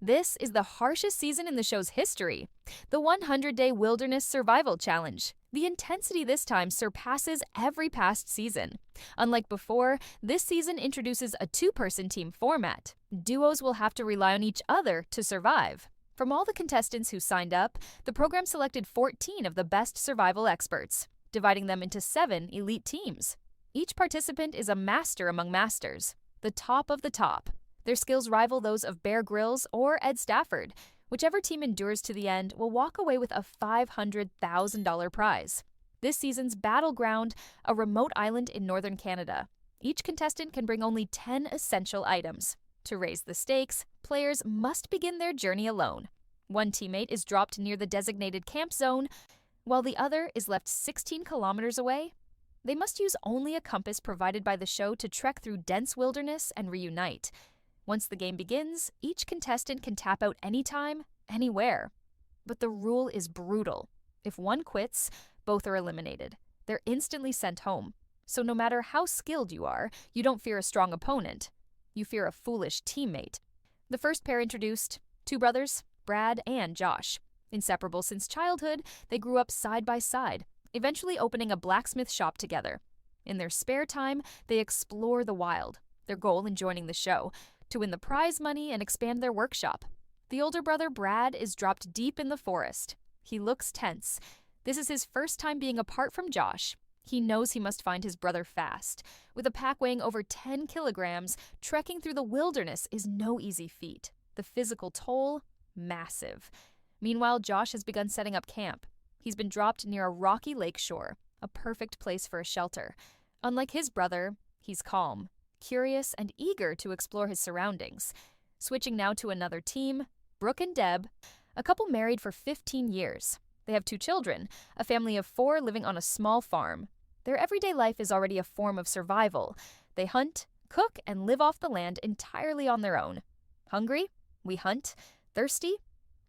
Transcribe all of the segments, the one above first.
This is the harshest season in the show's history, the 100-Day Wilderness Survival Challenge. The intensity this time surpasses every past season. Unlike before, this season introduces a two-person team format. Duos will have to rely on each other to survive. From all the contestants who signed up, the program selected 14 of the best survival experts, dividing them into 7 elite teams. Each participant is a master among masters, the top of the top. Their skills rival those of Bear Grylls or Ed Stafford. Whichever team endures to the end will walk away with a $500,000 prize. This season's battleground, a remote island in northern Canada. Each contestant can bring only 10 essential items. To raise the stakes, players must begin their journey alone. One teammate is dropped near the designated camp zone, while the other is left 16 kilometers away. They must use only a compass provided by the show to trek through dense wilderness and reunite. Once the game begins, each contestant can tap out anytime, anywhere. But the rule is brutal. If one quits, both are eliminated. They're instantly sent home. So no matter how skilled you are, you don't fear a strong opponent. You fear a foolish teammate. The first pair introduced, two brothers, Brad and Josh. Inseparable since childhood, they grew up side by side, eventually opening a blacksmith shop together. In their spare time, they explore the wild. Their goal in joining the show, to win the prize money and expand their workshop. The older brother, Brad, is dropped deep in the forest. He looks tense. This is his first time being apart from Josh. He knows he must find his brother fast. With a pack weighing over 10 kilograms, trekking through the wilderness is no easy feat. The physical toll, massive. Meanwhile, Josh has begun setting up camp. He's been dropped near a rocky lake shore, a perfect place for a shelter. Unlike his brother, he's calm, curious, and eager to explore his surroundings. Switching now to another team, Brooke and Deb, a couple married for 15 years. They have 2 children, a family of 4 living on a small farm. Their everyday life is already a form of survival. They hunt, cook, and live off the land entirely on their own. Hungry? We hunt. Thirsty?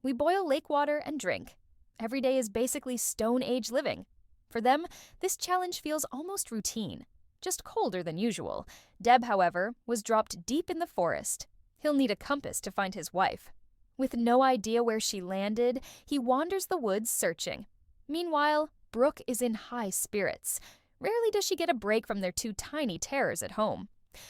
We boil lake water and drink. Every day is basically Stone Age living. For them, this challenge feels almost routine, just colder than usual. Deb, however, was dropped deep in the forest. He'll need a compass to find his wife. With no idea where she landed, he wanders the woods searching. Meanwhile, Brooke is in high spirits. Rarely does she get a break from their 2 tiny terrors at home.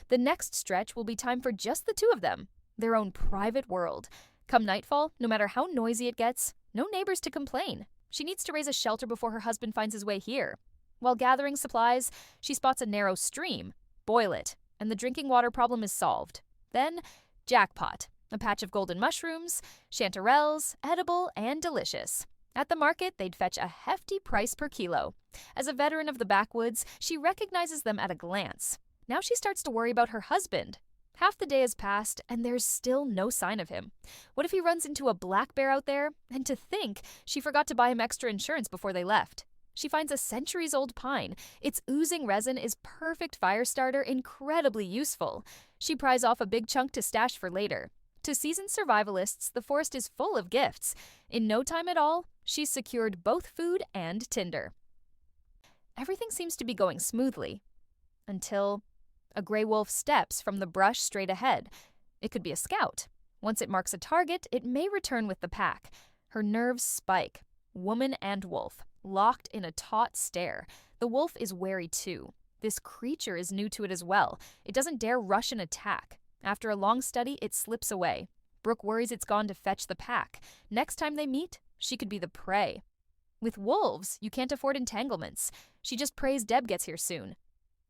The next stretch will be time for just the 2 of them, their own private world. Come nightfall, no matter how noisy it gets, no neighbors to complain. She needs to raise a shelter before her husband finds his way here. While gathering supplies, she spots a narrow stream. Boil it, and the drinking water problem is solved. Then, jackpot. A patch of golden mushrooms, chanterelles, edible and delicious. At the market, they'd fetch a hefty price per kilo. As a veteran of the backwoods, she recognizes them at a glance. Now she starts to worry about her husband. Half the day has passed, and there's still no sign of him. What if he runs into a black bear out there? And to think, she forgot to buy him extra insurance before they left. She finds a centuries-old pine. Its oozing resin is perfect fire starter, incredibly useful. She pries off a big chunk to stash for later. To seasoned survivalists, the forest is full of gifts. In no time at all, she's secured both food and tinder. Everything seems to be going smoothly. Until a gray wolf steps from the brush straight ahead. It could be a scout. Once it marks a target, it may return with the pack. Her nerves spike. Woman and wolf, locked in a taut stare. The wolf is wary too. This creature is new to it as well. It doesn't dare rush an attack. After a long study, it slips away. Brooke worries it's gone to fetch the pack. Next time they meet, she could be the prey. With wolves, you can't afford entanglements. She just prays Deb gets here soon.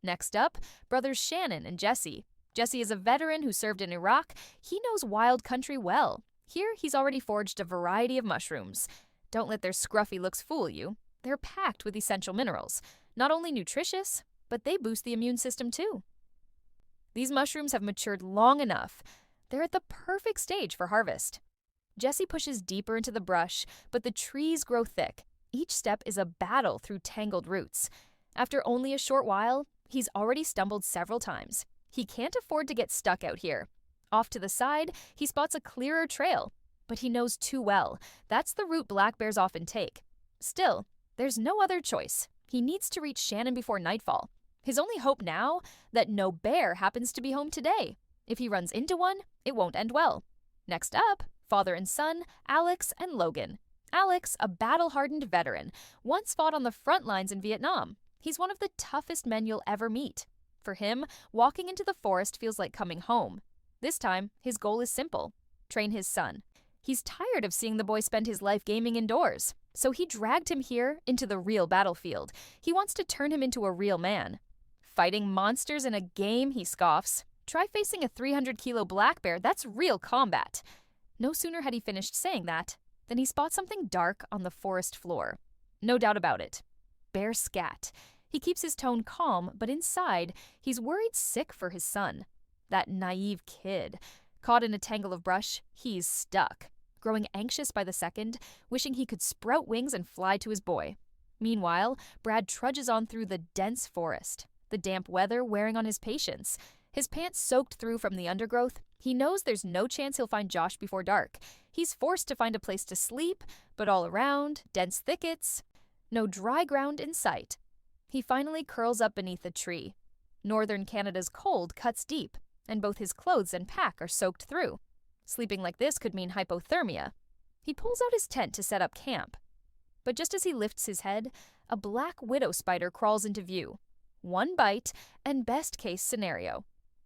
Next up, brothers Shannon and Jesse. Jesse is a veteran who served in Iraq. He knows wild country well. Here, he's already foraged a variety of mushrooms. Don't let their scruffy looks fool you. They're packed with essential minerals. Not only nutritious, but they boost the immune system too. These mushrooms have matured long enough. They're at the perfect stage for harvest. Jesse pushes deeper into the brush, but the trees grow thick. Each step is a battle through tangled roots. After only a short while, he's already stumbled several times. He can't afford to get stuck out here. Off to the side, he spots a clearer trail, but he knows too well. That's the route black bears often take. Still, there's no other choice. He needs to reach Shannon before nightfall. His only hope now, that no bear happens to be home today. If he runs into one, it won't end well. Next up, Father and son, Alex and Logan. Alex, a battle-hardened veteran, once fought on the front lines in Vietnam. He's one of the toughest men you'll ever meet. For him, walking into the forest feels like coming home. This time, his goal is simple: train his son. He's tired of seeing the boy spend his life gaming indoors, so he dragged him here into the real battlefield. He wants to turn him into a real man. Fighting monsters in a game, he scoffs. Try facing a 300-kilo black bear, that's real combat. No sooner had he finished saying that than he spots something dark on the forest floor. No doubt about it. Bear scat. He keeps his tone calm, but inside, he's worried sick for his son. That naive kid. Caught in a tangle of brush, he's stuck, growing anxious by the second, wishing he could sprout wings and fly to his boy. Meanwhile, Brad trudges on through the dense forest, the damp weather wearing on his patience. His pants soaked through from the undergrowth, he knows there's no chance he'll find Josh before dark. He's forced to find a place to sleep, but all around, dense thickets, no dry ground in sight. He finally curls up beneath a tree. Northern Canada's cold cuts deep, and both his clothes and pack are soaked through. Sleeping like this could mean hypothermia. He pulls out his tent to set up camp. But just as he lifts his head, a black widow spider crawls into view. One bite, and best case scenario.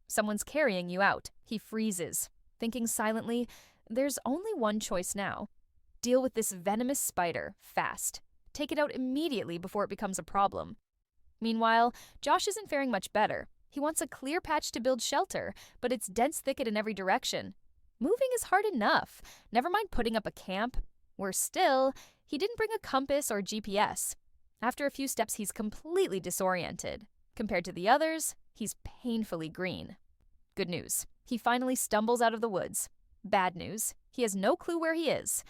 Someone's carrying you out. He freezes, thinking silently, there's only one choice now. Deal with this venomous spider, fast. Take it out immediately before it becomes a problem. Meanwhile, Josh isn't faring much better. He wants a clear patch to build shelter, but it's dense thicket in every direction. Moving is hard enough, never mind putting up a camp. Worse still, he didn't bring a compass or GPS. After a few steps, he's completely disoriented. Compared to the others, he's painfully green. Good news, he finally stumbles out of the woods. Bad news, he has no clue where he is.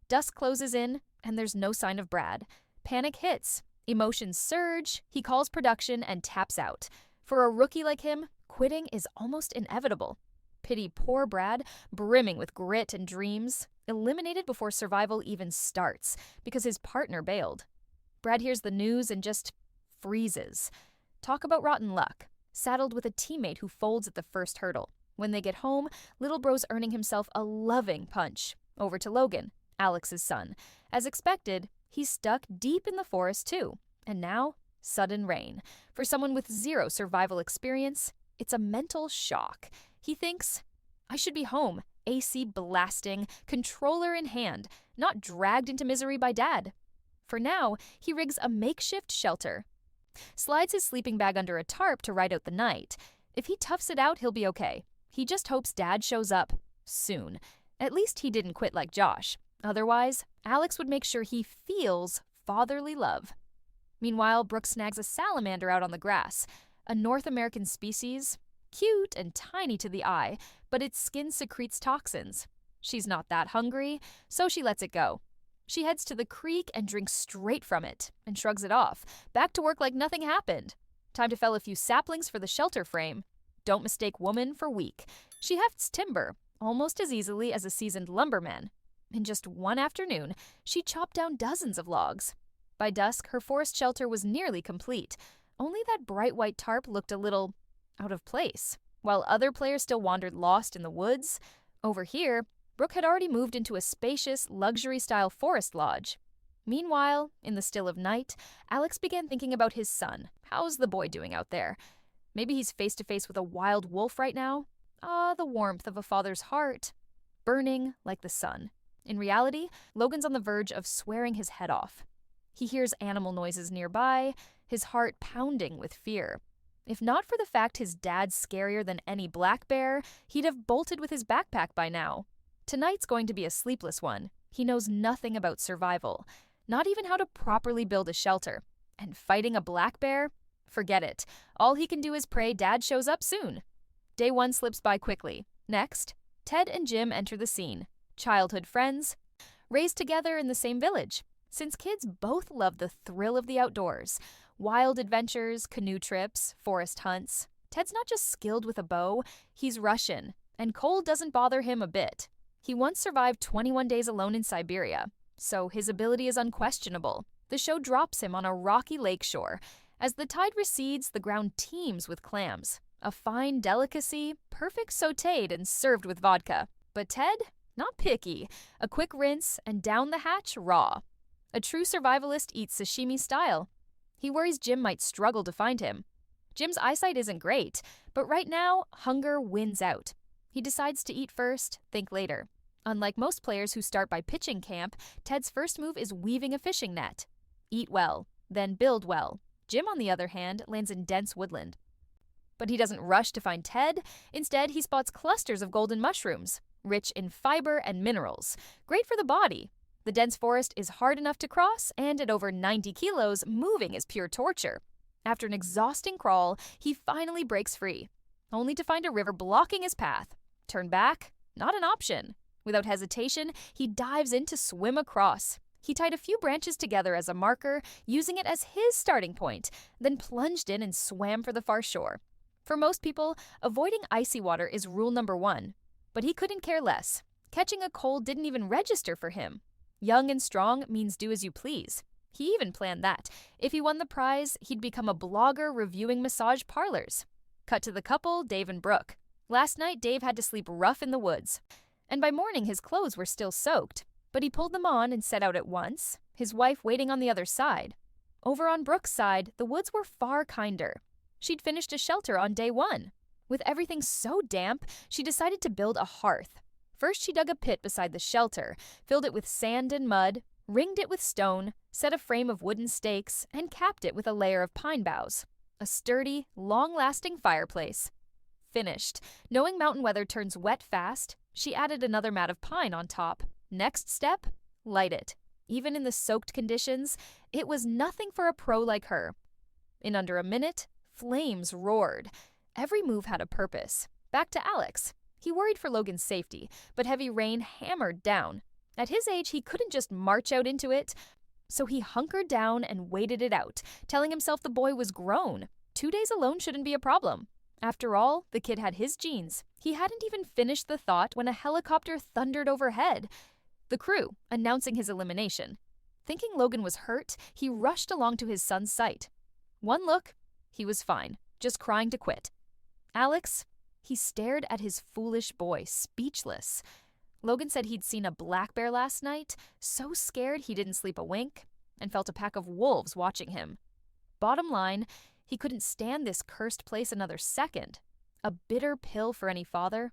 Dusk closes in, and there's no sign of Brad. Panic hits. Emotions surge, he calls production and taps out. For a rookie like him, quitting is almost inevitable. Pity poor Brad, brimming with grit and dreams, eliminated before survival even starts because his partner bailed. Brad hears the news and just freezes. Talk about rotten luck. Saddled with a teammate who folds at the first hurdle. When they get home, little bro's earning himself a loving punch. Over to Logan, Alex's son. As expected, he's stuck deep in the forest too. And now, sudden rain. For someone with zero survival experience, it's a mental shock. He thinks, I should be home, AC blasting, controller in hand, not dragged into misery by Dad. For now, he rigs a makeshift shelter. Slides his sleeping bag under a tarp to ride out the night. If he toughs it out, he'll be okay. He just hopes Dad shows up soon. At least he didn't quit like Josh. Otherwise, Alex would make sure he feels fatherly love. Meanwhile, Brooke snags a salamander out on the grass, a North American species, cute and tiny to the eye, but its skin secretes toxins. She's not that hungry, so she lets it go. She heads to the creek and drinks straight from it, and shrugs it off, back to work like nothing happened. Time to fell a few saplings for the shelter frame. Don't mistake woman for weak. She hefts timber, almost as easily as a seasoned lumberman. In just one afternoon, she chopped down dozens of logs. By dusk, her forest shelter was nearly complete. Only that bright white tarp looked a little out of place. While other players still wandered lost in the woods, over here, Brooke had already moved into a spacious, luxury-style forest lodge. Meanwhile, in the still of night, Alex began thinking about his son. How's the boy doing out there? Maybe he's face-to-face with a wild wolf right now? Ah, the warmth of a father's heart. Burning like the sun. In reality, Logan's on the verge of swearing his head off. He hears animal noises nearby, his heart pounding with fear. If not for the fact his dad's scarier than any black bear, he'd have bolted with his backpack by now. Tonight's going to be a sleepless one. He knows nothing about survival, not even how to properly build a shelter. And fighting a black bear? Forget it. All he can do is pray Dad shows up soon. Day 1 slips by quickly. Next, Ted and Jim enter the scene. Childhood friends, raised together in the same village. Since kids both love the thrill of the outdoors, wild adventures, canoe trips, forest hunts. Ted's not just skilled with a bow, he's Russian, and cold doesn't bother him a bit. He once survived 21 days alone in Siberia, so his ability is unquestionable. The show drops him on a rocky lakeshore. As the tide recedes, the ground teems with clams. A fine delicacy, perfect sautéed and served with vodka. But Ted? Not picky. A quick rinse and down the hatch raw. A true survivalist eats sashimi style. He worries Jim might struggle to find him. Jim's eyesight isn't great, but right now, hunger wins out. He decides to eat first, think later. Unlike most players who start by pitching camp, Ted's first move is weaving a fishing net. Eat well, then build well. Jim, on the other hand, lands in dense woodland. But he doesn't rush to find Ted. Instead, he spots clusters of golden mushrooms, rich in fiber and minerals, great for the body. The dense forest is hard enough to cross, and at over 90 kilos, moving is pure torture. After an exhausting crawl, he finally breaks free, only to find a river blocking his path. Turn back? Not an option. Without hesitation, he dives in to swim across. He tied a few branches together as a marker, using it as his starting point, then plunged in and swam for the far shore. For most people, avoiding icy water is rule number 1. But he couldn't care less. Catching a cold didn't even register for him. Young and strong means do as you please. He even planned that. If he won the prize, he'd become a blogger reviewing massage parlors. Cut to the couple, Dave and Brooke. Last night, Dave had to sleep rough in the woods. And by morning, his clothes were still soaked. But he pulled them on and set out at once, his wife waiting on the other side. Over on Brooke's side, the woods were far kinder. She'd finished a shelter on day 1. With everything so damp, she decided to build a hearth. First, she dug a pit beside the shelter, filled it with sand and mud, ringed it with stone, set a frame of wooden stakes, and capped it with a layer of pine boughs. A sturdy, long-lasting fireplace. Finished. Knowing mountain weather turns wet fast, she added another mat of pine on top. Next step? Light it. Even in the soaked conditions, it was nothing for a pro like her. In under a minute, flames roared. Every move had a purpose. Back to Alex. He worried for Logan's safety, but heavy rain hammered down. At his age, he couldn't just march out into it, so he hunkered down and waited it out, telling himself the boy was grown. 2 days alone shouldn't be a problem. After all, the kid had his genes. He hadn't even finished the thought when a helicopter thundered overhead. The crew, announcing his elimination. Thinking Logan was hurt, he rushed along to his son's site. One look, he was fine, just crying to quit. Alex, he stared at his foolish boy, speechless. Logan said he'd seen a black bear last night, so scared he didn't sleep a wink, and felt a pack of wolves watching him. Bottom line, he couldn't stand this cursed place another second. A bitter pill for any father.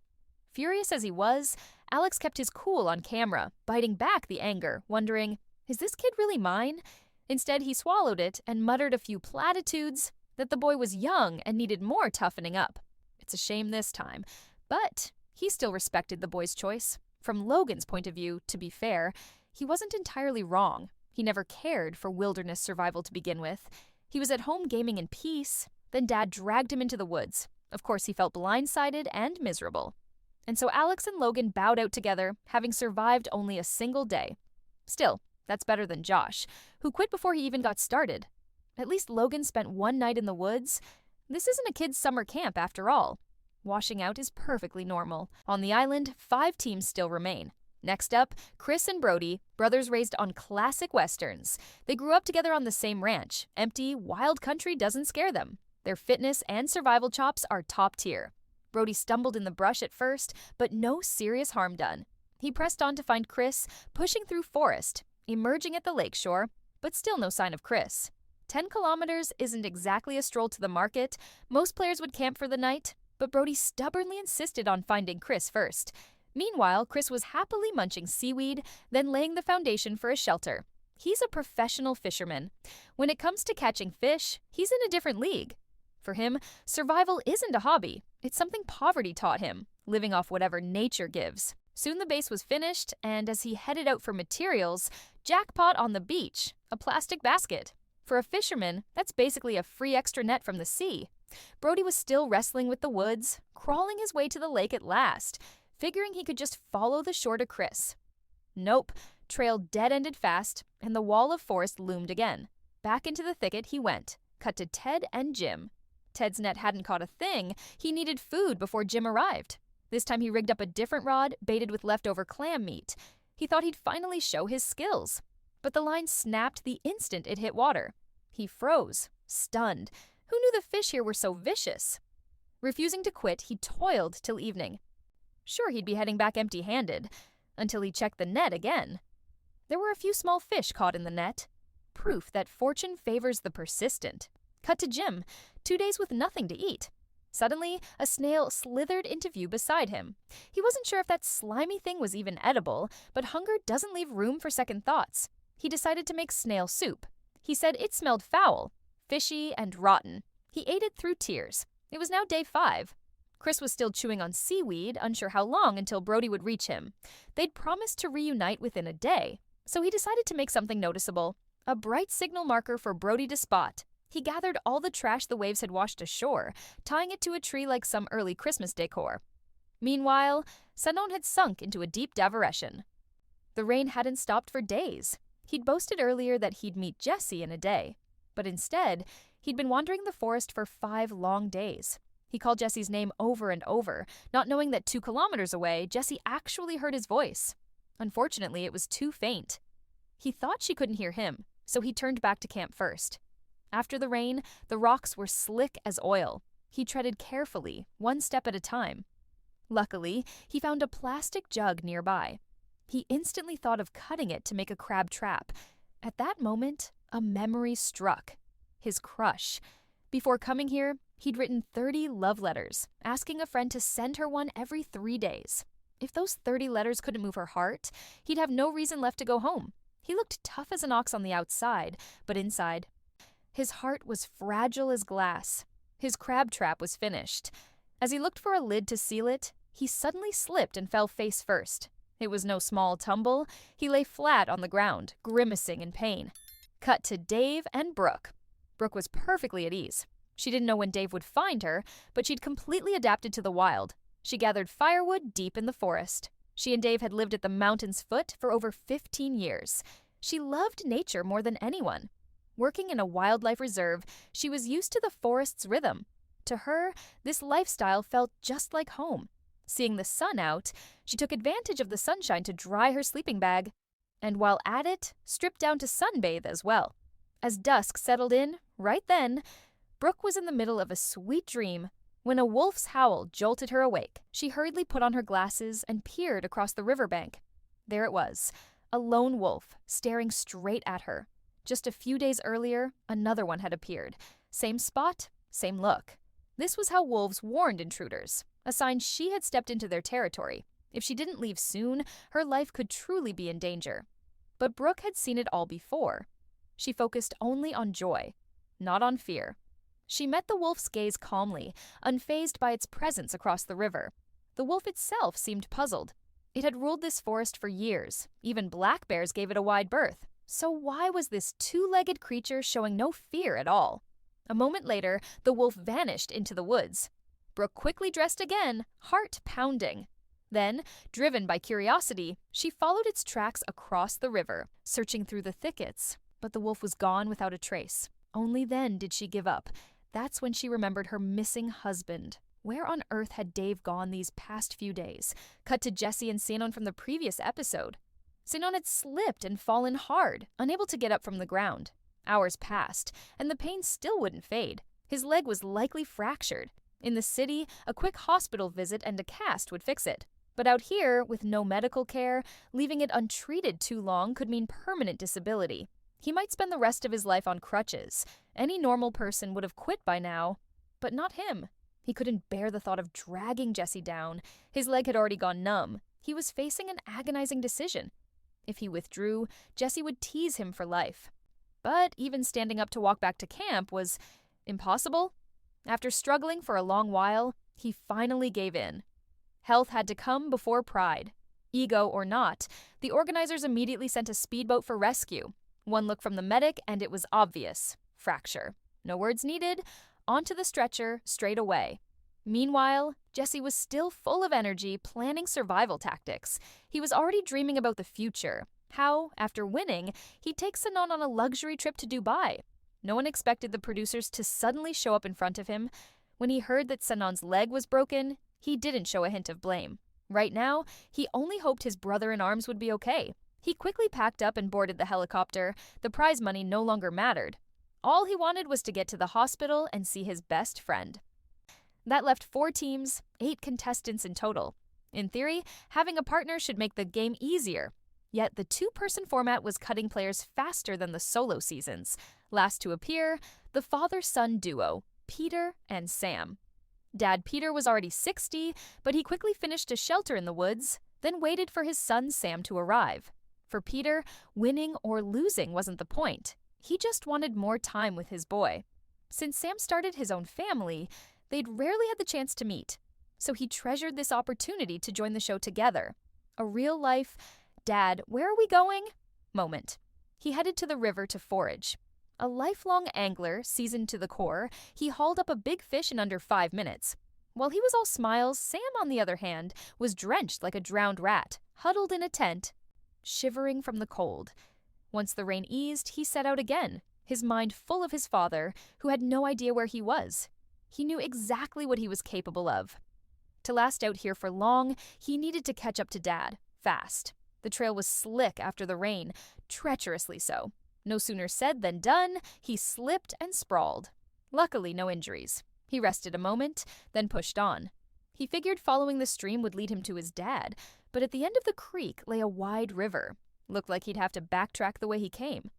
Furious as he was, Alex kept his cool on camera, biting back the anger, wondering, is this kid really mine? Instead, he swallowed it and muttered a few platitudes that the boy was young and needed more toughening up. It's a shame this time, but he still respected the boy's choice. From Logan's point of view, to be fair, he wasn't entirely wrong. He never cared for wilderness survival to begin with. He was at home gaming in peace. Then Dad dragged him into the woods. Of course, he felt blindsided and miserable. And so Alex and Logan bowed out together, having survived only a single day. Still, that's better than Josh, who quit before he even got started. At least Logan spent one night in the woods. This isn't a kid's summer camp after all. Washing out is perfectly normal. On the island, 5 teams still remain. Next up, Chris and Brody, brothers raised on classic westerns. They grew up together on the same ranch. Empty, wild country doesn't scare them. Their fitness and survival chops are top tier. Brody stumbled in the brush at first, but no serious harm done. He pressed on to find Chris, pushing through forest, emerging at the lakeshore, but still no sign of Chris. 10 kilometers isn't exactly a stroll to the market. Most players would camp for the night, but Brody stubbornly insisted on finding Chris first. Meanwhile, Chris was happily munching seaweed, then laying the foundation for a shelter. He's a professional fisherman. When it comes to catching fish, he's in a different league. For him, survival isn't a hobby. It's something poverty taught him, living off whatever nature gives. Soon the base was finished, and as he headed out for materials, jackpot on the beach, a plastic basket. For a fisherman, that's basically a free extra net from the sea. Brody was still wrestling with the woods, crawling his way to the lake at last, figuring he could just follow the shore to Chris. Nope, trail dead-ended fast, and the wall of forest loomed again. Back into the thicket he went, cut to Ted and Jim. Ted's net hadn't caught a thing. He needed food before Jim arrived. This time he rigged up a different rod, baited with leftover clam meat. He thought he'd finally show his skills. But the line snapped the instant it hit water. He froze, stunned. Who knew the fish here were so vicious? Refusing to quit, he toiled till evening. Sure, he'd be heading back empty-handed, until he checked the net again. There were a few small fish caught in the net. Proof that fortune favors the persistent. Cut to Jim, 2 days with nothing to eat. Suddenly, a snail slithered into view beside him. He wasn't sure if that slimy thing was even edible, but hunger doesn't leave room for second thoughts. He decided to make snail soup. He said it smelled foul, fishy, and rotten. He ate it through tears. It was now day 5. Chris was still chewing on seaweed, unsure how long until Brody would reach him. They'd promised to reunite within a day, so he decided to make something noticeable. A bright signal marker for Brody to spot. He gathered all the trash the waves had washed ashore, tying it to a tree like some early Christmas decor. Meanwhile, Sanon had sunk into a deep diversion. The rain hadn't stopped for days. He'd boasted earlier that he'd meet Jesse in a day, but instead, he'd been wandering the forest for 5 long days. He called Jesse's name over and over, not knowing that 2 kilometers away, Jesse actually heard his voice. Unfortunately, it was too faint. He thought she couldn't hear him, so he turned back to camp first. After the rain, the rocks were slick as oil. He treaded carefully, 1 step at a time. Luckily, he found a plastic jug nearby. He instantly thought of cutting it to make a crab trap. At that moment, a memory struck. His crush. Before coming here, he'd written 30 love letters, asking a friend to send her one every 3 days. If those 30 letters couldn't move her heart, he'd have no reason left to go home. He looked tough as an ox on the outside, but inside, his heart was fragile as glass. His crab trap was finished. As he looked for a lid to seal it, he suddenly slipped and fell face first. It was no small tumble. He lay flat on the ground, grimacing in pain. Cut to Dave and Brooke. Brooke was perfectly at ease. She didn't know when Dave would find her, but she'd completely adapted to the wild. She gathered firewood deep in the forest. She and Dave had lived at the mountain's foot for over 15 years. She loved nature more than anyone. Working in a wildlife reserve, she was used to the forest's rhythm. To her, this lifestyle felt just like home. Seeing the sun out, she took advantage of the sunshine to dry her sleeping bag, and while at it, stripped down to sunbathe as well. As dusk settled in, right then, Brooke was in the middle of a sweet dream when a wolf's howl jolted her awake. She hurriedly put on her glasses and peered across the riverbank. There it was, a lone wolf staring straight at her. Just a few days earlier, another one had appeared. Same spot, same look. This was how wolves warned intruders, a sign she had stepped into their territory. If she didn't leave soon, her life could truly be in danger. But Brooke had seen it all before. She focused only on joy, not on fear. She met the wolf's gaze calmly, unfazed by its presence across the river. The wolf itself seemed puzzled. It had ruled this forest for years. Even black bears gave it a wide berth. So why was this 2-legged creature showing no fear at all? A moment later, the wolf vanished into the woods. Brooke quickly dressed again, heart pounding. Then, driven by curiosity, she followed its tracks across the river, searching through the thickets. But the wolf was gone without a trace. Only then did she give up. That's when she remembered her missing husband. Where on earth had Dave gone these past few days? Cut to Jesse and Sanon from the previous episode. Sanon had slipped and fallen hard, unable to get up from the ground. Hours passed, and the pain still wouldn't fade. His leg was likely fractured. In the city, a quick hospital visit and a cast would fix it. But out here, with no medical care, leaving it untreated too long could mean permanent disability. He might spend the rest of his life on crutches. Any normal person would have quit by now. But not him. He couldn't bear the thought of dragging Jesse down. His leg had already gone numb. He was facing an agonizing decision. If he withdrew, Jesse would tease him for life. But even standing up to walk back to camp was impossible. After struggling for a long while, he finally gave in. Health had to come before pride. Ego or not, the organizers immediately sent a speedboat for rescue. One look from the medic and it was obvious. Fracture. No words needed. Onto the stretcher, straight away. Meanwhile, Jesse was still full of energy, planning survival tactics. He was already dreaming about the future. How, after winning, he'd take Sanon on a luxury trip to Dubai. No one expected the producers to suddenly show up in front of him. When he heard that Sanon's leg was broken, he didn't show a hint of blame. Right now, he only hoped his brother-in-arms would be okay. He quickly packed up and boarded the helicopter. The prize money no longer mattered. All he wanted was to get to the hospital and see his best friend. That left 4 teams, 8 contestants in total. In theory, having a partner should make the game easier. Yet the two-person format was cutting players faster than the solo seasons. Last to appear, the father-son duo, Peter and Sam. Dad Peter was already 60, but he quickly finished a shelter in the woods, then waited for his son Sam to arrive. For Peter, winning or losing wasn't the point. He just wanted more time with his boy. Since Sam started his own family, they'd rarely had the chance to meet. So he treasured this opportunity to join the show together. A real-life, "Dad, where are we going?" moment. He headed to the river to forage. A lifelong angler, seasoned to the core, he hauled up a big fish in under 5 minutes. While he was all smiles, Sam, on the other hand, was drenched like a drowned rat, huddled in a tent, shivering from the cold. Once the rain eased, he set out again, his mind full of his father, who had no idea where he was. He knew exactly what he was capable of. To last out here for long, he needed to catch up to Dad, fast. The trail was slick after the rain, treacherously so. No sooner said than done, he slipped and sprawled. Luckily, no injuries. He rested a moment, then pushed on. He figured following the stream would lead him to his dad, but at the end of the creek lay a wide river. Looked like he'd have to backtrack the way he came.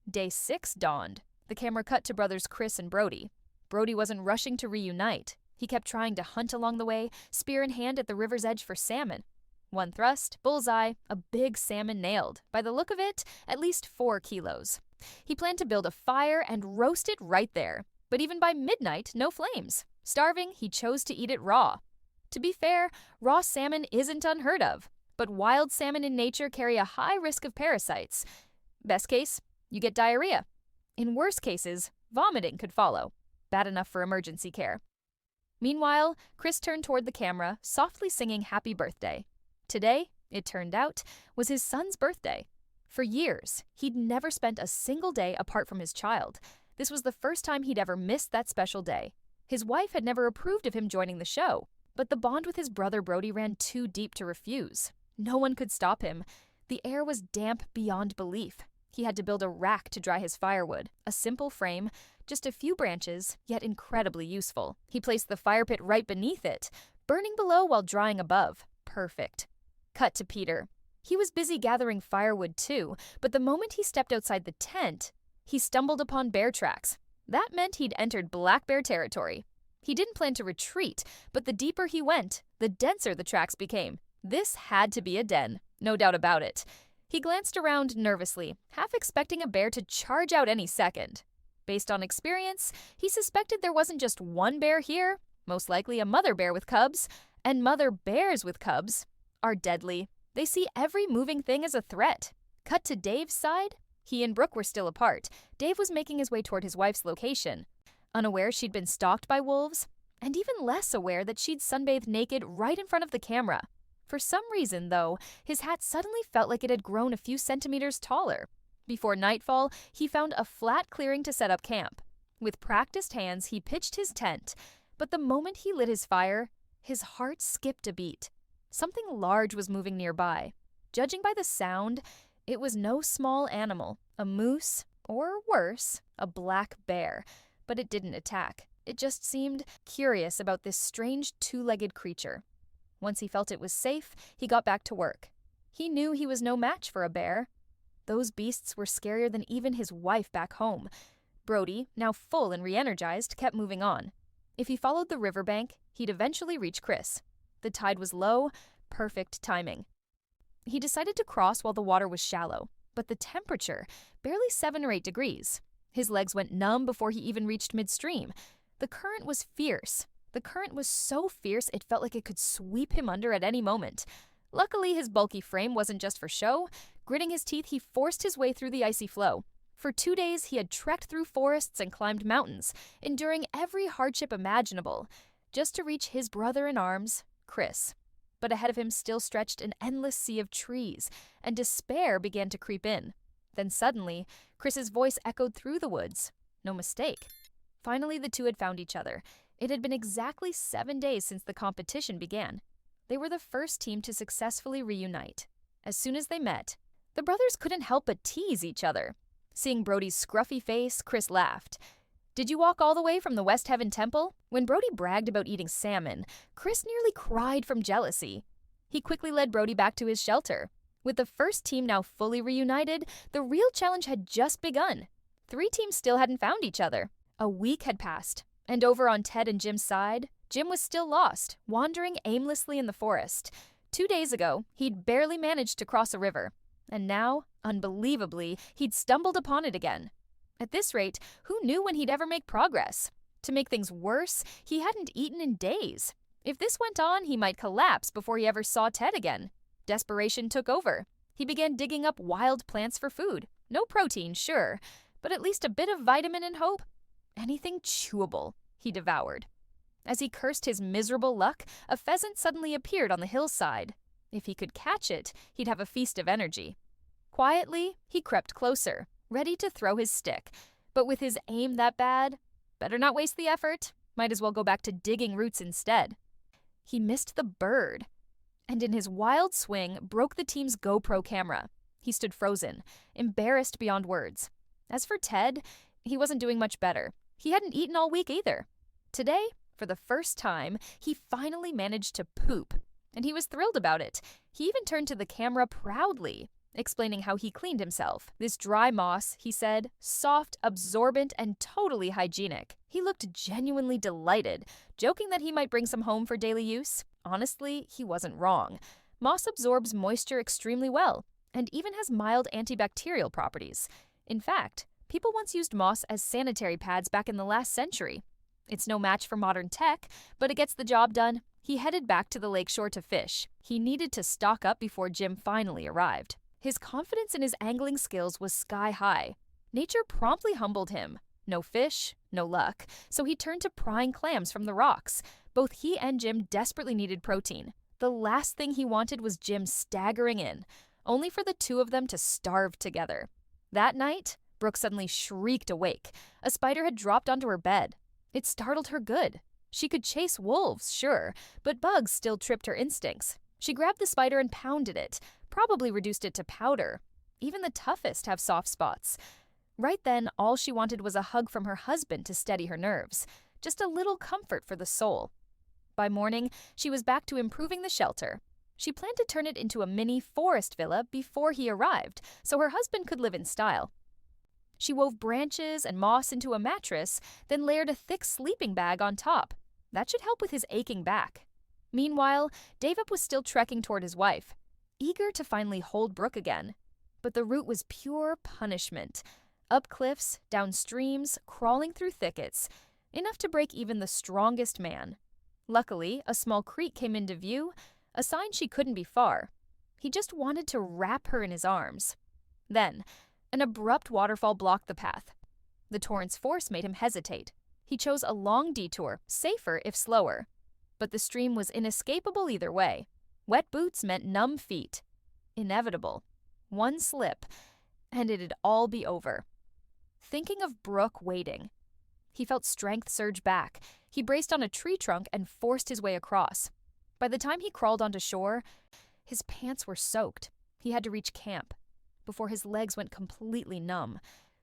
Day 6 dawned. The camera cut to brothers Chris and Brody. Brody wasn't rushing to reunite. He kept trying to hunt along the way, spear in hand at the river's edge for salmon. One thrust, bullseye, a big salmon nailed. By the look of it, at least 4 kilos. He planned to build a fire and roast it right there. But even by midnight, no flames. Starving, he chose to eat it raw. To be fair, raw salmon isn't unheard of. But wild salmon in nature carry a high risk of parasites. Best case, you get diarrhea. In worse cases, vomiting could follow. Bad enough for emergency care. Meanwhile, Chris turned toward the camera, softly singing happy birthday. Today, it turned out, was his son's birthday. For years, he'd never spent a single day apart from his child. This was the first time he'd ever missed that special day. His wife had never approved of him joining the show, but the bond with his brother Brody ran too deep to refuse. No one could stop him. The air was damp beyond belief. He had to build a rack to dry his firewood, a simple frame, just a few branches, yet incredibly useful. He placed the fire pit right beneath it, burning below while drying above. Perfect. Cut to Peter. He was busy gathering firewood too, but the moment he stepped outside the tent, he stumbled upon bear tracks. That meant he'd entered black bear territory. He didn't plan to retreat, but the deeper he went, the denser the tracks became. This had to be a den, no doubt about it. He glanced around nervously, half expecting a bear to charge out any second. Based on experience, he suspected there wasn't just one bear here, most likely a mother bear with cubs, and mother bears with cubs are deadly. They see every moving thing as a threat. Cut to Dave's side. He and Brooke were still apart. Dave was making his way toward his wife's location, unaware she'd been stalked by wolves, and even less aware that she'd sunbathed naked right in front of the camera. For some reason, though, his hat suddenly felt like it had grown a few centimeters taller. Before nightfall, he found a flat clearing to set up camp. With practiced hands, he pitched his tent, but the moment he lit his fire, his heart skipped a beat. Something large was moving nearby. Judging by the sound, it was no small animal, a moose, or worse, a black bear, but it didn't attack. It just seemed curious about this strange two-legged creature. Once he felt it was safe, he got back to work. He knew he was no match for a bear. Those beasts were scarier than even his wife back home. Brody, now full and re-energized, kept moving on. If he followed the riverbank, he'd eventually reach Chris. The tide was low, perfect timing. He decided to cross while the water was shallow, but the temperature, barely 7 or 8 degrees. His legs went numb before he even reached midstream. The current was fierce. The current was so fierce it felt like it could sweep him under at any moment. Luckily, his bulky frame wasn't just for show. Gritting his teeth, he forced his way through the icy flow. For 2 days, he had trekked through forests and climbed mountains, enduring every hardship imaginable, just to reach his brother in arms, Chris. But ahead of him still stretched an endless sea of trees, and despair began to creep in. Then suddenly, Chris's voice echoed through the woods. No mistake. Finally, the two had found each other. It had been exactly 7 days since the competition began. They were the first team to successfully reunite. As soon as they met, the brothers couldn't help but tease each other. Seeing Brody's scruffy face, Chris laughed. "Did you walk all the way from the West Heaven Temple?" When Brody bragged about eating salmon, Chris nearly cried from jealousy. He quickly led Brody back to his shelter. With the first team now fully reunited, the real challenge had just begun. 3 teams still hadn't found each other. A week had passed, and over on Ted and Jim's side, Jim was still lost, wandering aimlessly in the forest. 2 days ago, he'd barely managed to cross a river, and now, unbelievably, he'd stumbled upon it again. At this rate, who knew when he'd ever make progress? To make things worse, he hadn't eaten in days. If this went on, he might collapse before he ever saw Ted again. Desperation took over. He began digging up wild plants for food. No protein, sure, but at least a bit of vitamin and hope. Anything chewable, he devoured. As he cursed his miserable luck, a pheasant suddenly appeared on the hillside. If he could catch it, he'd have a feast of energy. Quietly, he crept closer, ready to throw his stick. But with his aim that bad, better not waste the effort. Might as well go back to digging roots instead. He missed the bird, and in his wild swing, broke the team's GoPro camera. He stood frozen, embarrassed beyond words. As for Ted, he wasn't doing much better. He hadn't eaten all week either. Today, for the first time, he finally managed to poop, and he was thrilled about it. He even turned to the camera proudly, explaining how he cleaned himself. This dry moss, he said, soft, absorbent, and totally hygienic. He looked genuinely delighted, joking that he might bring some home for daily use. Honestly, he wasn't wrong. Moss absorbs moisture extremely well, and even has mild antibacterial properties. In fact, people once used moss as sanitary pads back in the last century. It's no match for modern tech, but it gets the job done. He headed back to the lakeshore to fish. He needed to stock up before Jim finally arrived. His confidence in his angling skills was sky high. Nature promptly humbled him. No fish, no luck, so he turned to prying clams from the rocks. Both he and Jim desperately needed protein. The last thing he wanted was Jim staggering in, only for the 2 of them to starve together. That night, Brooke suddenly shrieked awake. A spider had dropped onto her bed. It startled her good. She could chase wolves, sure, but bugs still tripped her instincts. She grabbed the spider and pounded it, probably reduced it to powder. Even the toughest have soft spots. Right then, all she wanted was a hug from her husband to steady her nerves. Just a little comfort for the soul. By morning, she was back to improving the shelter. She planned to turn it into a mini forest villa before he arrived, so her husband could live in style. She wove branches and moss into a mattress, then layered a thick sleeping bag on top. That should help with his aching back. Meanwhile, David was still trekking toward his wife, eager to finally hold Brooke again. But the route was pure punishment. Up cliffs, down streams, crawling through thickets, enough to break even the strongest man. Luckily, a small creek came into view, a sign she couldn't be far. He just wanted to wrap her in his arms. Then, an abrupt waterfall blocked the path. The torrent's force made him hesitate. He chose a long detour, safer if slower. But the stream was inescapable either way. Wet boots meant numb feet. Inevitable. One slip, and it'd all be over. Thinking of Brooke waiting, he felt strength surge back. He braced on a tree trunk and forced his way across. By the time he crawled onto shore, his pants were soaked. He had to reach camp before his legs went completely numb.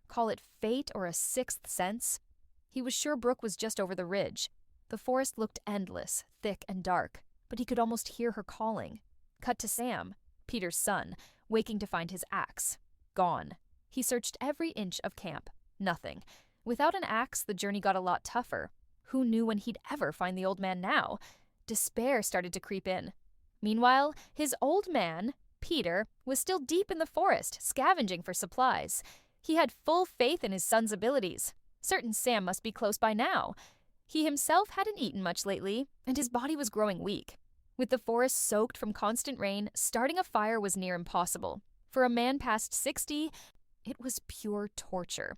Call it fate or a sixth sense. He was sure Brooke was just over the ridge. The forest looked endless, thick and dark, but he could almost hear her calling. Cut to Sam, Peter's son, waking to find his axe. Gone. He searched every inch of camp. Nothing. Without an axe, the journey got a lot tougher. Who knew when he'd ever find the old man now? Despair started to creep in. Meanwhile, his old man, Peter, was still deep in the forest, scavenging for supplies. He had full faith in his son's abilities. Certain Sam must be close by now. He himself hadn't eaten much lately, and his body was growing weak. With the forest soaked from constant rain, starting a fire was near impossible. For a man past 60, it was pure torture.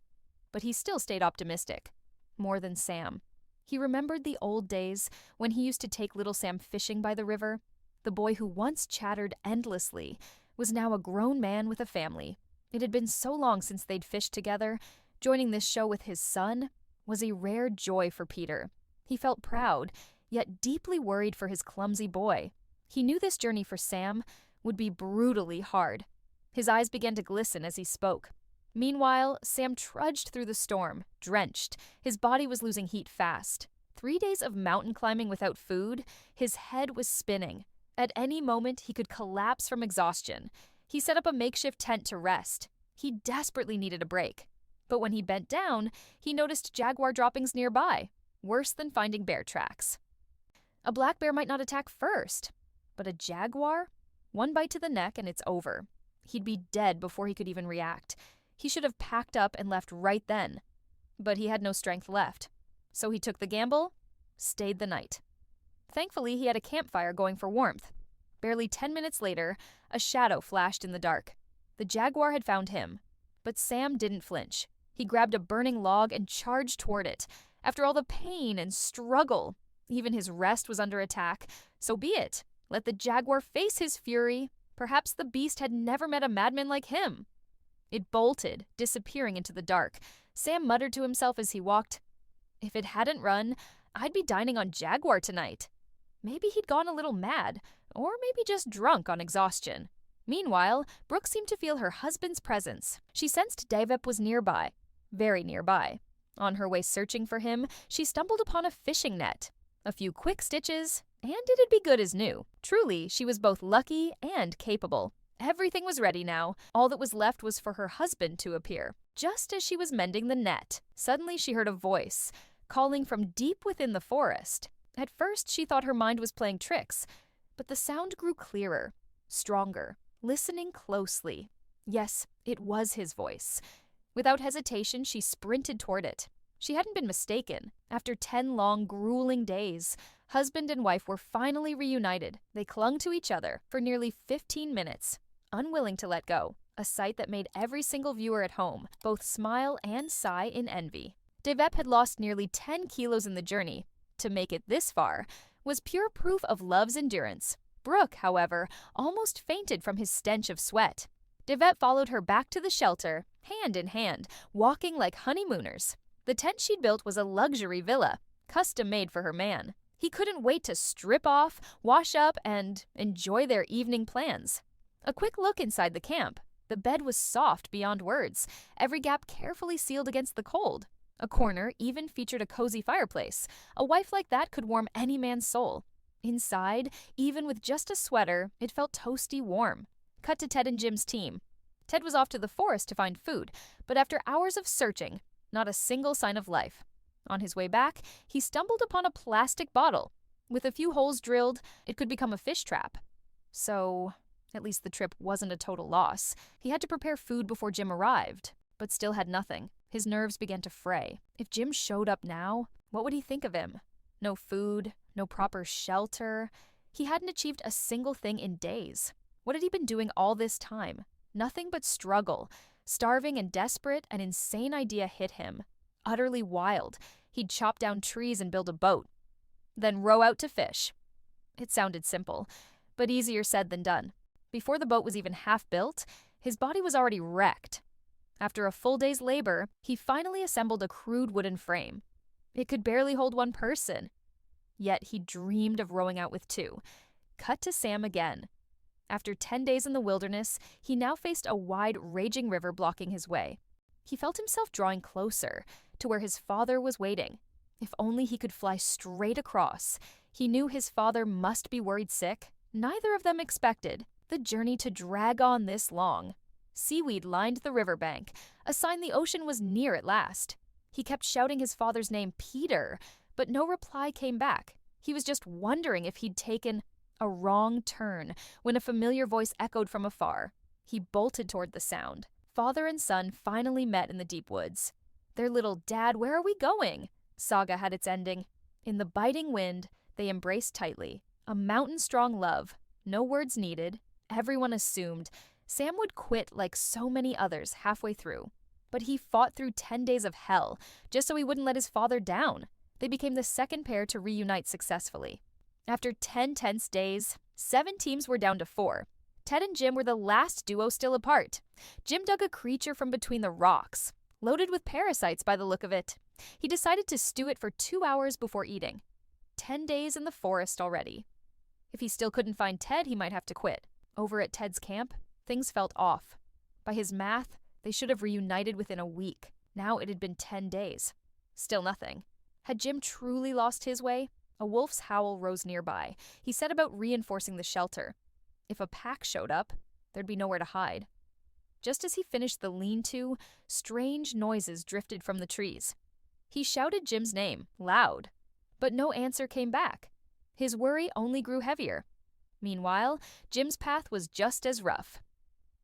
But he still stayed optimistic. More than Sam. He remembered the old days when he used to take little Sam fishing by the river. The boy who once chattered endlessly was now a grown man with a family. It had been so long since they'd fished together. Joining this show with his son was a rare joy for Peter. He felt proud, yet deeply worried for his clumsy boy. He knew this journey for Sam would be brutally hard. His eyes began to glisten as he spoke. Meanwhile, Sam trudged through the storm, drenched. His body was losing heat fast. 3 days of mountain climbing without food, his head was spinning. At any moment, he could collapse from exhaustion. He set up a makeshift tent to rest. He desperately needed a break. But when he bent down, he noticed jaguar droppings nearby, worse than finding bear tracks. A black bear might not attack first, but a jaguar? One bite to the neck and it's over. He'd be dead before he could even react. He should have packed up and left right then. But he had no strength left. So he took the gamble, stayed the night. Thankfully, he had a campfire going for warmth. Barely 10 minutes later, a shadow flashed in the dark. The jaguar had found him. But Sam didn't flinch. He grabbed a burning log and charged toward it. After all the pain and struggle, even his rest was under attack. So be it. Let the jaguar face his fury. Perhaps the beast had never met a madman like him. It bolted, disappearing into the dark. Sam muttered to himself as he walked, "If it hadn't run, I'd be dining on jaguar tonight." Maybe he'd gone a little mad, or maybe just drunk on exhaustion. Meanwhile, Brooke seemed to feel her husband's presence. She sensed Davep was nearby, very nearby. On her way searching for him, she stumbled upon a fishing net. A few quick stitches, and it'd be good as new. Truly, she was both lucky and capable. Everything was ready now. All that was left was for her husband to appear. Just as she was mending the net, suddenly she heard a voice, calling from deep within the forest. At first, she thought her mind was playing tricks, but the sound grew clearer, stronger, listening closely. Yes, it was his voice. Without hesitation, she sprinted toward it. She hadn't been mistaken. After 10 long, grueling days, husband and wife were finally reunited. They clung to each other for nearly 15 minutes, unwilling to let go, a sight that made every single viewer at home both smile and sigh in envy. Davep had lost nearly 10 kilos in the journey. To make it this far was pure proof of love's endurance. Brooke, however, almost fainted from his stench of sweat. Davep followed her back to the shelter, hand in hand, walking like honeymooners. The tent she'd built was a luxury villa, custom-made for her man. He couldn't wait to strip off, wash up, and enjoy their evening plans. A quick look inside the camp. The bed was soft beyond words, every gap carefully sealed against the cold. A corner even featured a cozy fireplace. A wife like that could warm any man's soul. Inside, even with just a sweater, it felt toasty warm. Cut to Ted and Jim's team. Ted was off to the forest to find food, but after hours of searching, not a single sign of life. On his way back, he stumbled upon a plastic bottle. With a few holes drilled, it could become a fish trap. So, at least the trip wasn't a total loss. He had to prepare food before Jim arrived, but still had nothing. His nerves began to fray. If Jim showed up now, what would he think of him? No food, no proper shelter. He hadn't achieved a single thing in days. What had he been doing all this time? Nothing but struggle. Starving and desperate, an insane idea hit him. Utterly wild. He'd chop down trees and build a boat. Then row out to fish. It sounded simple, but easier said than done. Before the boat was even half built, his body was already wrecked. After a full day's labor, he finally assembled a crude wooden frame. It could barely hold one person. Yet he dreamed of rowing out with 2. Cut to Sam again. After 10 days in the wilderness, he now faced a wide, raging river blocking his way. He felt himself drawing closer to where his father was waiting. If only he could fly straight across. He knew his father must be worried sick. Neither of them expected the journey to drag on this long. Seaweed lined the riverbank, a sign the ocean was near at last. He kept shouting his father's name, Peter, but no reply came back. He was just wondering if he'd taken a wrong turn when a familiar voice echoed from afar. He bolted toward the sound. Father and son finally met in the deep woods. Their little "Dad, where are we going?" saga had its ending. In the biting wind, they embraced tightly. A mountain-strong love. No words needed. Everyone assumed Sam would quit like so many others halfway through. But he fought through 10 days of hell just so he wouldn't let his father down. They became the second pair to reunite successfully. After 10 tense days, 7 teams were down to 4. Ted and Jim were the last duo still apart. Jim dug a creature from between the rocks, loaded with parasites by the look of it. He decided to stew it for 2 hours before eating. 10 days in the forest already. If he still couldn't find Ted, he might have to quit. Over at Ted's camp, things felt off. By his math, they should have reunited within a week. Now it had been 10 days. Still nothing. Had Jim truly lost his way? A wolf's howl rose nearby. He set about reinforcing the shelter. If a pack showed up, there'd be nowhere to hide. Just as he finished the lean-to, strange noises drifted from the trees. He shouted Jim's name, loud, but no answer came back. His worry only grew heavier. Meanwhile, Jim's path was just as rough.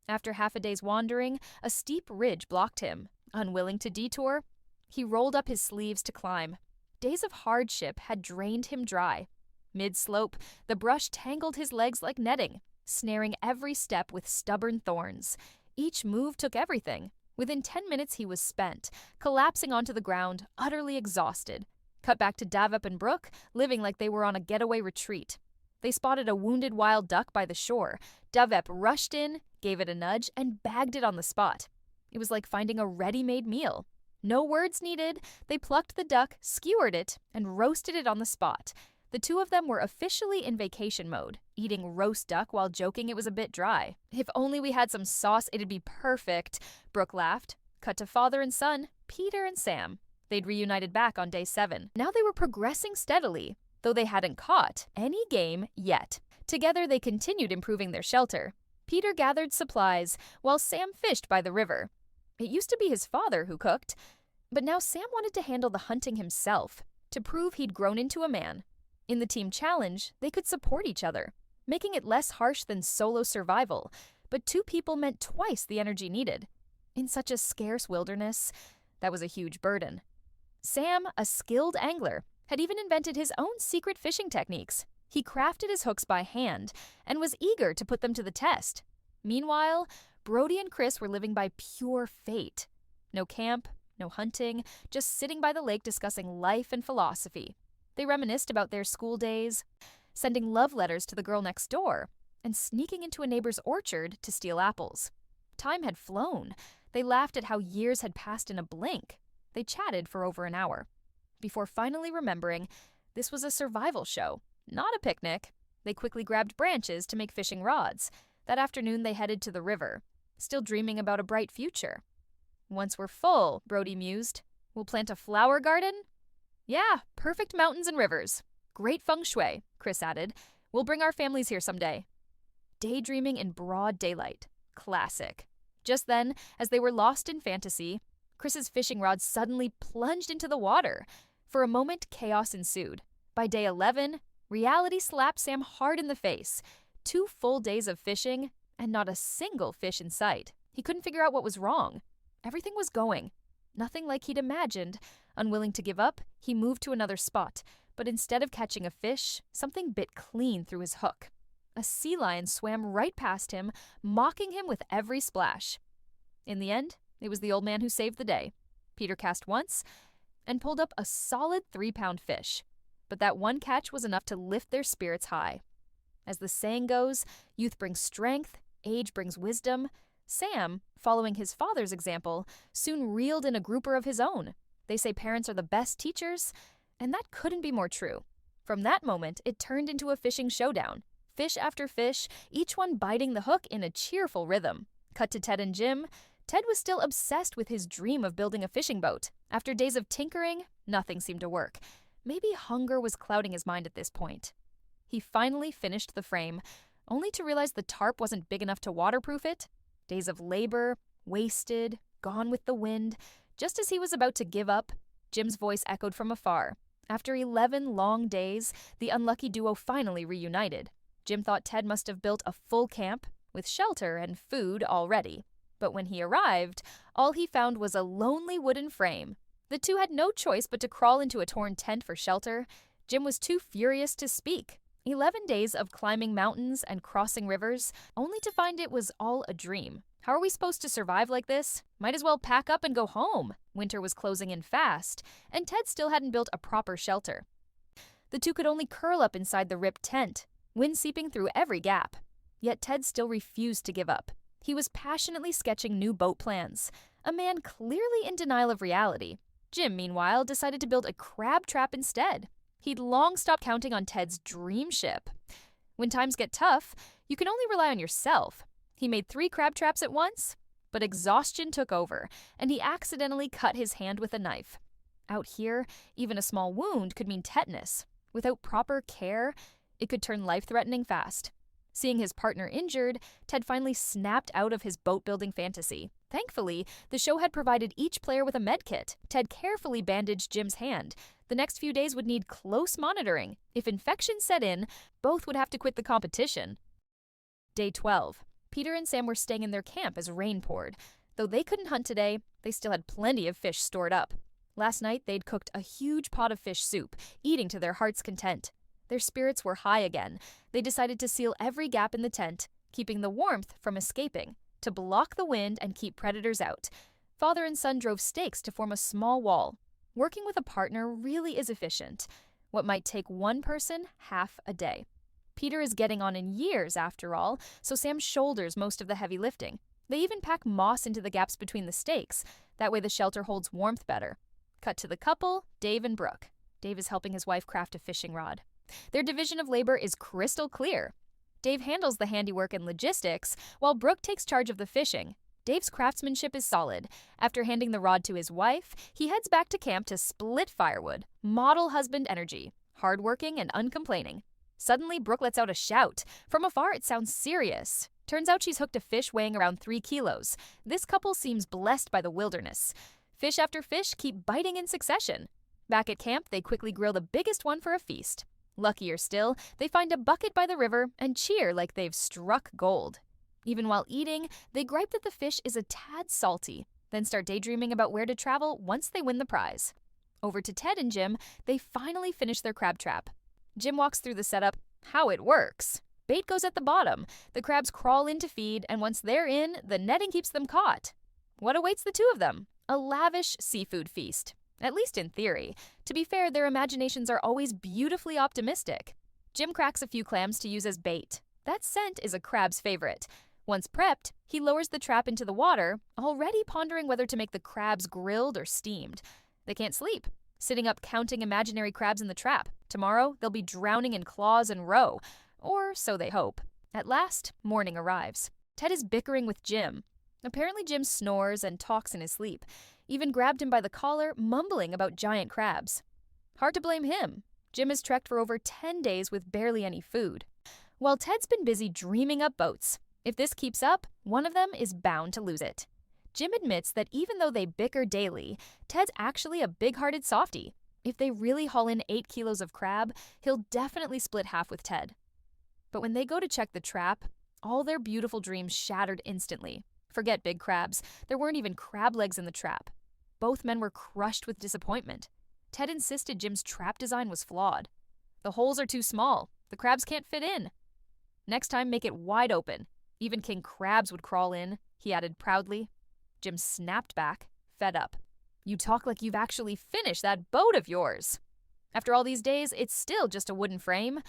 After half a day's wandering, a steep ridge blocked him. Unwilling to detour, he rolled up his sleeves to climb. Days of hardship had drained him dry. Mid-slope, the brush tangled his legs like netting, snaring every step with stubborn thorns. Each move took everything. Within 10 minutes he was spent, collapsing onto the ground, utterly exhausted. Cut back to Davep and Brooke, living like they were on a getaway retreat. They spotted a wounded wild duck by the shore. Davep rushed in, gave it a nudge, and bagged it on the spot. It was like finding a ready-made meal. No words needed. They plucked the duck, skewered it, and roasted it on the spot. The two of them were officially in vacation mode, eating roast duck while joking it was a bit dry. If only we had some sauce, it'd be perfect, Brooke laughed. Cut to father and son, Peter and Sam. They'd reunited back on day 7. Now they were progressing steadily, though they hadn't caught any game yet. Together they continued improving their shelter. Peter gathered supplies, while Sam fished by the river. It used to be his father who cooked, but now Sam wanted to handle the hunting himself, to prove he'd grown into a man. In the team challenge, they could support each other, making it less harsh than solo survival, but 2 people meant twice the energy needed. In such a scarce wilderness, that was a huge burden. Sam, a skilled angler, had even invented his own secret fishing techniques. He crafted his hooks by hand and was eager to put them to the test. Meanwhile, Brody and Chris were living by pure fate. No camp, no hunting, just sitting by the lake discussing life and philosophy. They reminisced about their school days, sending love letters to the girl next door, and sneaking into a neighbor's orchard to steal apples. Time had flown. They laughed at how years had passed in a blink. They chatted for over an hour, before finally remembering this was a survival show, not a picnic. They quickly grabbed branches to make fishing rods. That afternoon they headed to the river, still dreaming about a bright future. Once we're full, Brody mused, we'll plant a flower garden? Yeah, perfect mountains and rivers. Great feng shui, Chris added. We'll bring our families here someday. Daydreaming in broad daylight. Classic. Just then, as they were lost in fantasy, Chris's fishing rod suddenly plunged into the water. For a moment, chaos ensued. By day 11, reality slapped Sam hard in the face. 2 full days of fishing, and not a single fish in sight. He couldn't figure out what was wrong. Everything was going. Nothing like he'd imagined. Unwilling to give up, he moved to another spot, but instead of catching a fish, something bit clean through his hook. A sea lion swam right past him, mocking him with every splash. In the end, it was the old man who saved the day. Peter cast once and pulled up a solid 3-pound fish, but that one catch was enough to lift their spirits high. As the saying goes, youth brings strength, age brings wisdom. Sam, following his father's example, soon reeled in a grouper of his own. They say parents are the best teachers, and that couldn't be more true. From that moment, it turned into a fishing showdown. Fish after fish, each one biting the hook in a cheerful rhythm. Cut to Ted and Jim. Ted was still obsessed with his dream of building a fishing boat. After days of tinkering, nothing seemed to work. Maybe hunger was clouding his mind at this point. He finally finished the frame, only to realize the tarp wasn't big enough to waterproof it. Days of labor, wasted, gone with the wind. Just as he was about to give up, Jim's voice echoed from afar. After 11 long days, the unlucky duo finally reunited. Jim thought Ted must have built a full camp, with shelter and food already. But when he arrived, all he found was a lonely wooden frame. The two had no choice but to crawl into a torn tent for shelter. Jim was too furious to speak. 11 days of climbing mountains and crossing rivers, only to find it was all a dream. How are we supposed to survive like this? Might as well pack up and go home. Winter was closing in fast, and Ted still hadn't built a proper shelter. The two could only curl up inside the ripped tent, wind seeping through every gap. Yet Ted still refused to give up. He was passionately sketching new boat plans, a man clearly in denial of reality. Jim, meanwhile, decided to build a crab trap instead. He'd long stopped counting on Ted's dream ship. When times get tough, you can only rely on yourself. He made 3 crab traps at once, but exhaustion took over, and he accidentally cut his hand with a knife. Out here, even a small wound could mean tetanus. Without proper care, it could turn life-threatening fast. Seeing his partner injured, Ted finally snapped out of his boat-building fantasy. Thankfully, the show had provided each player with a med kit. Ted carefully bandaged Jim's hand. The next few days would need close monitoring. If infection set in, both would have to quit the competition. Day 12. Peter and Sam were staying in their camp as rain poured. Though they couldn't hunt today, they still had plenty of fish stored up. Last night, they'd cooked a huge pot of fish soup, eating to their heart's content. Their spirits were high again. They decided to seal every gap in the tent, keeping the warmth from escaping, to block the wind and keep predators out. Father and son drove stakes to form a small wall. Working with a partner really is efficient. What might take one person half a day. Peter is getting on in years, after all, so Sam shoulders most of the heavy lifting. They even pack moss into the gaps between the stakes. That way the shelter holds warmth better. Cut to the couple, Dave and Brooke. Dave is helping his wife craft a fishing rod. Their division of labor is crystal clear. Dave handles the handiwork and logistics, while Brooke takes charge of the fishing. Dave's craftsmanship is solid. After handing the rod to his wife, he heads back to camp to split firewood. Model husband energy. Hardworking and uncomplaining. Suddenly, Brooke lets out a shout. From afar, it sounds serious. Turns out she's hooked a fish weighing around 3 kilos. This couple seems blessed by the wilderness. Fish after fish keep biting in succession. Back at camp, they quickly grill the biggest one for a feast. Luckier still, they find a bucket by the river and cheer like they've struck gold. Even while eating, they gripe that the fish is a tad salty, then start daydreaming about where to travel once they win the prize. Over to Ted and Jim, they finally finish their crab trap. Jim walks through the setup, how it works. Bait goes at the bottom, the crabs crawl in to feed, and once they're in, the netting keeps them caught. What awaits the two of them? A lavish seafood feast. At least in theory. To be fair, their imaginations are always beautifully optimistic. Jim cracks a few clams to use as bait. That scent is a crab's favorite. Once prepped, he lowers the trap into the water, already pondering whether to make the crabs grilled or steamed. They can't sleep, sitting up counting imaginary crabs in the trap. Tomorrow, they'll be drowning in claws and roe. Or so they hope. At last, morning arrives. Ted is bickering with Jim. Apparently Jim snores and talks in his sleep. Even grabbed him by the collar, mumbling about giant crabs. Hard to blame him. Jim has trekked for over 10 days with barely any food. While Ted's been busy dreaming up boats. If this keeps up, one of them is bound to lose it. Jim admits that even though they bicker daily, Ted's actually a big-hearted softie. If they really haul in 8 kilos of crab, he'll definitely split half with Ted. But when they go to check the trap, all their beautiful dreams shattered instantly. Forget big crabs. There weren't even crab legs in the trap. Both men were crushed with disappointment. Ted insisted Jim's trap design was flawed. The holes are too small. The crabs can't fit in. Next time, make it wide open. Even king crabs would crawl in, he added proudly. Jim snapped back, fed up. You talk like you've actually finished that boat of yours. After all these days, it's still just a wooden frame.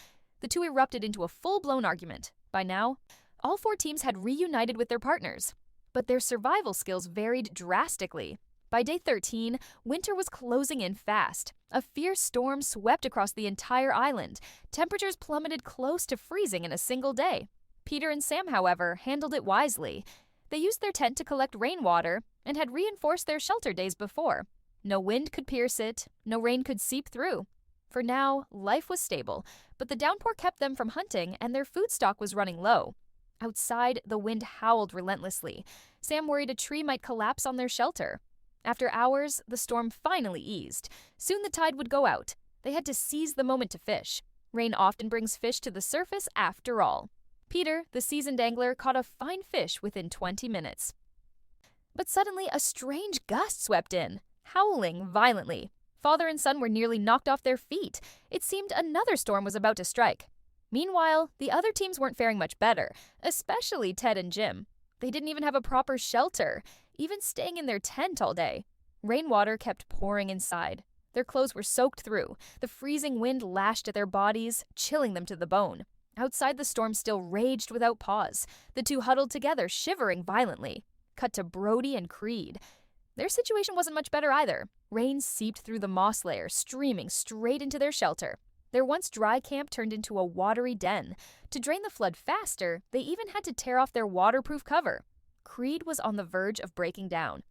The two erupted into a full-blown argument. By now, all 4 teams had reunited with their partners. But their survival skills varied drastically. By day 13, winter was closing in fast. A fierce storm swept across the entire island. Temperatures plummeted close to freezing in a single day. Peter and Sam, however, handled it wisely. They used their tent to collect rainwater and had reinforced their shelter days before. No wind could pierce it, no rain could seep through. For now, life was stable, but the downpour kept them from hunting and their food stock was running low. Outside, the wind howled relentlessly. Sam worried a tree might collapse on their shelter. After hours, the storm finally eased. Soon the tide would go out. They had to seize the moment to fish. Rain often brings fish to the surface after all. Peter, the seasoned angler, caught a fine fish within 20 minutes. But suddenly, a strange gust swept in, howling violently. Father and son were nearly knocked off their feet. It seemed another storm was about to strike. Meanwhile, the other teams weren't faring much better, especially Ted and Jim. They didn't even have a proper shelter, even staying in their tent all day. Rainwater kept pouring inside. Their clothes were soaked through. The freezing wind lashed at their bodies, chilling them to the bone. Outside, the storm still raged without pause. The two huddled together, shivering violently. Cut to Brody and Creed. Their situation wasn't much better either. Rain seeped through the moss layer, streaming straight into their shelter. Their once dry camp turned into a watery den. To drain the flood faster, they even had to tear off their waterproof cover. Creed was on the verge of breaking down.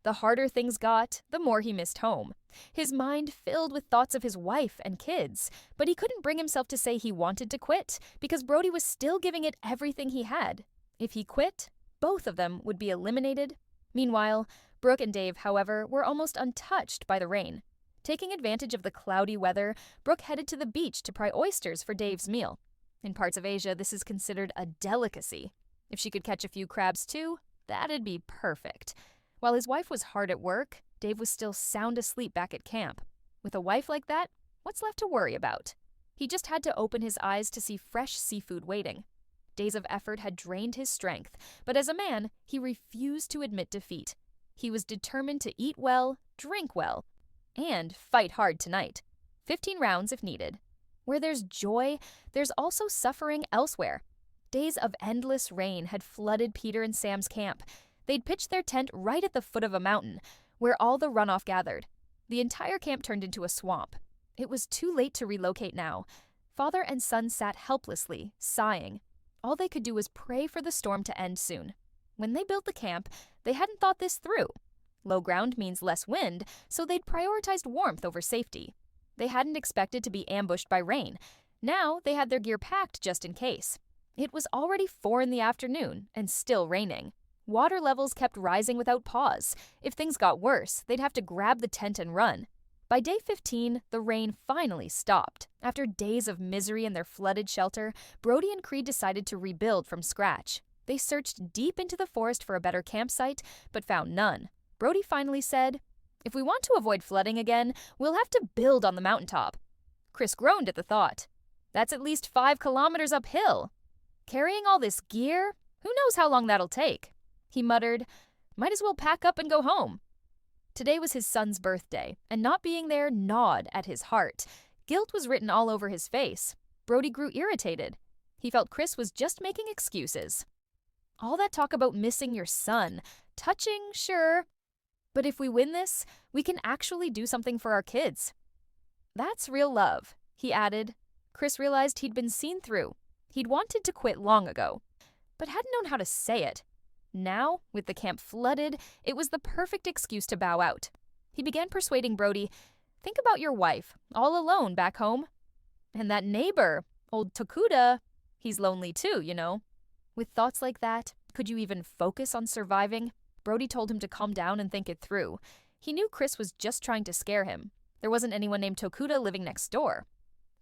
The harder things got, the more he missed home. His mind filled with thoughts of his wife and kids, but he couldn't bring himself to say he wanted to quit because Brody was still giving it everything he had. If he quit, both of them would be eliminated. Meanwhile, Brooke and Dave, however, were almost untouched by the rain. Taking advantage of the cloudy weather, Brooke headed to the beach to pry oysters for Dave's meal. In parts of Asia, this is considered a delicacy. If she could catch a few crabs too, that'd be perfect. While his wife was hard at work, Dave was still sound asleep back at camp. With a wife like that, what's left to worry about? He just had to open his eyes to see fresh seafood waiting. Days of effort had drained his strength, but as a man, he refused to admit defeat. He was determined to eat well, drink well, and fight hard tonight. 15 rounds if needed. Where there's joy, there's also suffering elsewhere. Days of endless rain had flooded Peter and Sam's camp. They'd pitched their tent right at the foot of a mountain, where all the runoff gathered. The entire camp turned into a swamp. It was too late to relocate now. Father and son sat helplessly, sighing. All they could do was pray for the storm to end soon. When they built the camp, they hadn't thought this through. Low ground means less wind, so they'd prioritized warmth over safety. They hadn't expected to be ambushed by rain. Now they had their gear packed just in case. It was already 4 in the afternoon and still raining. Water levels kept rising without pause. If things got worse, they'd have to grab the tent and run. By day 15, the rain finally stopped. After days of misery in their flooded shelter, Brody and Creed decided to rebuild from scratch. They searched deep into the forest for a better campsite, but found none. Brody finally said, "If we want to avoid flooding again, we'll have to build on the mountaintop." Chris groaned at the thought. "That's at least 5 kilometers uphill. Carrying all this gear? Who knows how long that'll take?" He muttered, "Might as well pack up and go home." Today was his son's birthday, and not being there gnawed at his heart. Guilt was written all over his face. Brody grew irritated. He felt Chris was just making excuses. All that talk about missing your son. Touching, sure. But if we win this, we can actually do something for our kids. That's real love, he added. Chris realized he'd been seen through. He'd wanted to quit long ago, but hadn't known how to say it. Now, with the camp flooded, it was the perfect excuse to bow out. He began persuading Brody, "Think about your wife, all alone back home. And that neighbor, old Tokuda, he's lonely too, you know." With thoughts like that, could you even focus on surviving? Brody told him to calm down and think it through. He knew Chris was just trying to scare him. There wasn't anyone named Tokuda living next door.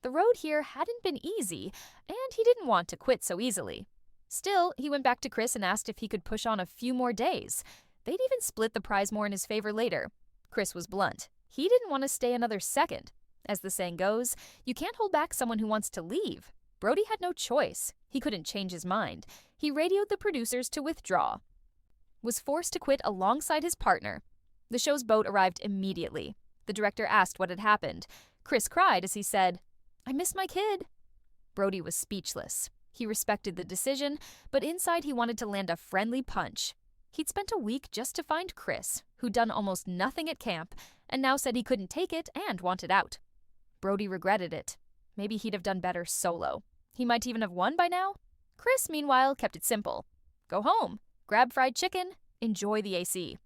The road here hadn't been easy, and he didn't want to quit so easily. Still, he went back to Chris and asked if he could push on a few more days. They'd even split the prize more in his favor later. Chris was blunt. He didn't want to stay another second. As the saying goes, you can't hold back someone who wants to leave. Brody had no choice. He couldn't change his mind. He radioed the producers to withdraw. Was forced to quit alongside his partner. The show's boat arrived immediately. The director asked what had happened. Chris cried as he said, "I miss my kid." Brody was speechless. He respected the decision, but inside he wanted to land a friendly punch. He'd spent a week just to find Chris, who'd done almost nothing at camp, and now said he couldn't take it and wanted out. Brody regretted it. Maybe he'd have done better solo. He might even have won by now. Chris, meanwhile, kept it simple. Go home, grab fried chicken, enjoy the AC.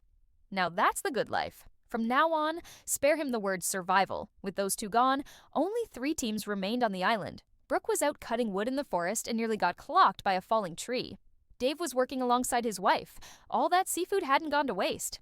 Now that's the good life. From now on, spare him the word survival. With those two gone, only 3 teams remained on the island. Brooke was out cutting wood in the forest and nearly got clocked by a falling tree. Dave was working alongside his wife. All that seafood hadn't gone to waste.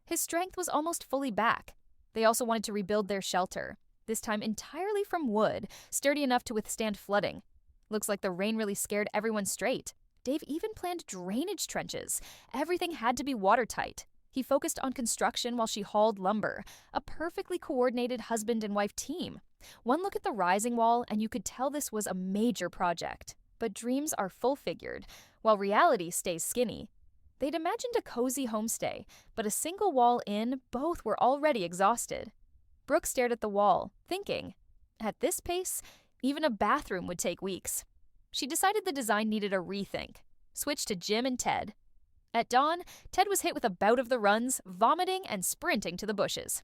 His strength was almost fully back. They also wanted to rebuild their shelter, this time entirely from wood, sturdy enough to withstand flooding. Looks like the rain really scared everyone straight. Dave even planned drainage trenches. Everything had to be watertight. He focused on construction while she hauled lumber, a perfectly coordinated husband and wife team. One look at the rising wall and you could tell this was a major project. But dreams are full-figured, while reality stays skinny. They'd imagined a cozy homestay, but a single wall in, both were already exhausted. Brooke stared at the wall, thinking, at this pace, even a bathroom would take weeks. She decided the design needed a rethink. Switched to Jim and Ted. At dawn, Ted was hit with a bout of the runs, vomiting and sprinting to the bushes.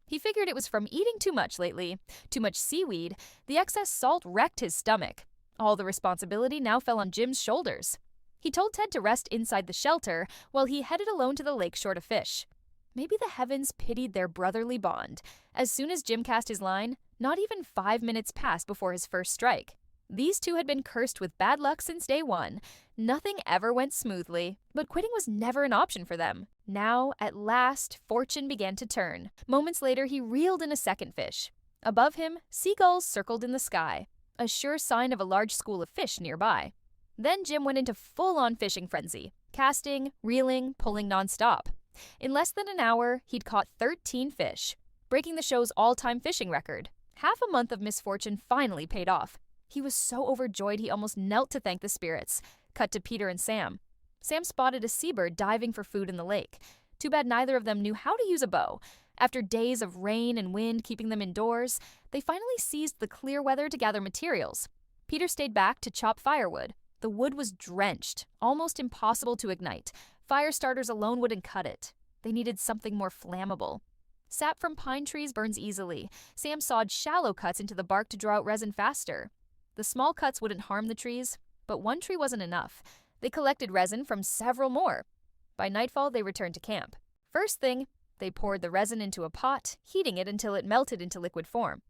He figured it was from eating too much lately. Too much seaweed. The excess salt wrecked his stomach. All the responsibility now fell on Jim's shoulders. He told Ted to rest inside the shelter while he headed alone to the lake shore to fish. Maybe the heavens pitied their brotherly bond. As soon as Jim cast his line, not even 5 minutes passed before his first strike. These two had been cursed with bad luck since day one. Nothing ever went smoothly, but quitting was never an option for them. Now, at last, fortune began to turn. Moments later, he reeled in a second fish. Above him, seagulls circled in the sky, a sure sign of a large school of fish nearby. Then Jim went into full-on fishing frenzy, casting, reeling, pulling nonstop. In less than an hour, he'd caught 13 fish, breaking the show's all-time fishing record. Half a month of misfortune finally paid off. He was so overjoyed he almost knelt to thank the spirits. Cut to Peter and Sam. Sam spotted a seabird diving for food in the lake. Too bad neither of them knew how to use a bow. After days of rain and wind keeping them indoors, they finally seized the clear weather to gather materials. Peter stayed back to chop firewood. The wood was drenched, almost impossible to ignite. Fire starters alone wouldn't cut it. They needed something more flammable. Sap from pine trees burns easily. Sam sawed shallow cuts into the bark to draw out resin faster. The small cuts wouldn't harm the trees, but one tree wasn't enough. They collected resin from several more. By nightfall, they returned to camp. First thing, they poured the resin into a pot, heating it until it melted into liquid form.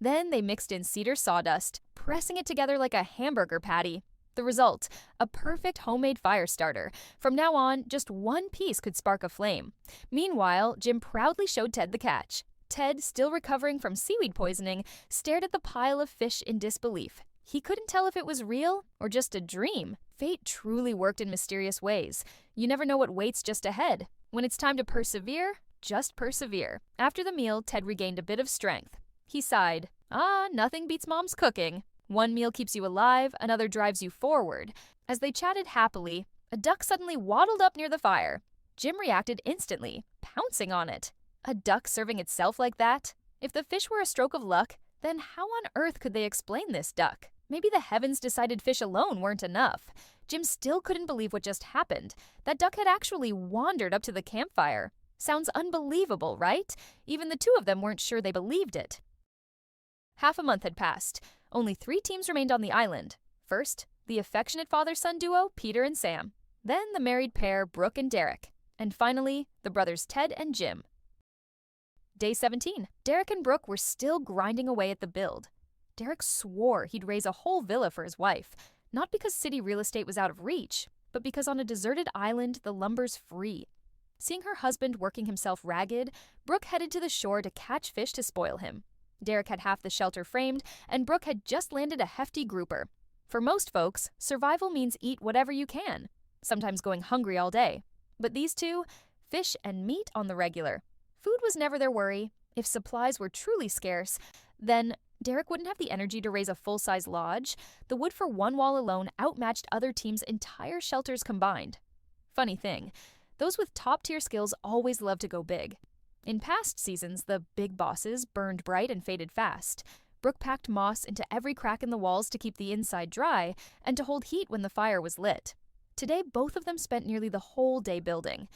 Then they mixed in cedar sawdust, pressing it together like a hamburger patty. The result, a perfect homemade fire starter. From now on, just one piece could spark a flame. Meanwhile, Jim proudly showed Ted the catch. Ted, still recovering from seaweed poisoning, stared at the pile of fish in disbelief. He couldn't tell if it was real or just a dream. Fate truly worked in mysterious ways. You never know what waits just ahead. When it's time to persevere, just persevere. After the meal, Ted regained a bit of strength. He sighed. Nothing beats Mom's cooking. One meal keeps you alive, another drives you forward. As they chatted happily, a duck suddenly waddled up near the fire. Jim reacted instantly, pouncing on it. A duck serving itself like that? If the fish were a stroke of luck, then how on earth could they explain this duck? Maybe the heavens decided fish alone weren't enough. Jim still couldn't believe what just happened. That duck had actually wandered up to the campfire. Sounds unbelievable, right? Even the two of them weren't sure they believed it. Half a month had passed. Only 3 teams remained on the island. First, the affectionate father-son duo, Peter and Sam. Then the married pair, Brooke and Derek. And finally, the brothers Ted and Jim. Day 17. Derek and Brooke were still grinding away at the build. Derek swore he'd raise a whole villa for his wife, not because city real estate was out of reach, but because on a deserted island, the lumber's free. Seeing her husband working himself ragged, Brooke headed to the shore to catch fish to spoil him. Derek had half the shelter framed, and Brooke had just landed a hefty grouper. For most folks, survival means eat whatever you can, sometimes going hungry all day. But these two, fish and meat on the regular. Food was never their worry. If supplies were truly scarce, then Derek wouldn't have the energy to raise a full-size lodge. The wood for one wall alone outmatched other teams' entire shelters combined. Funny thing, those with top-tier skills always love to go big. In past seasons, the big bosses burned bright and faded fast. Brooke packed moss into every crack in the walls to keep the inside dry and to hold heat when the fire was lit. Today, both of them spent nearly the whole day building.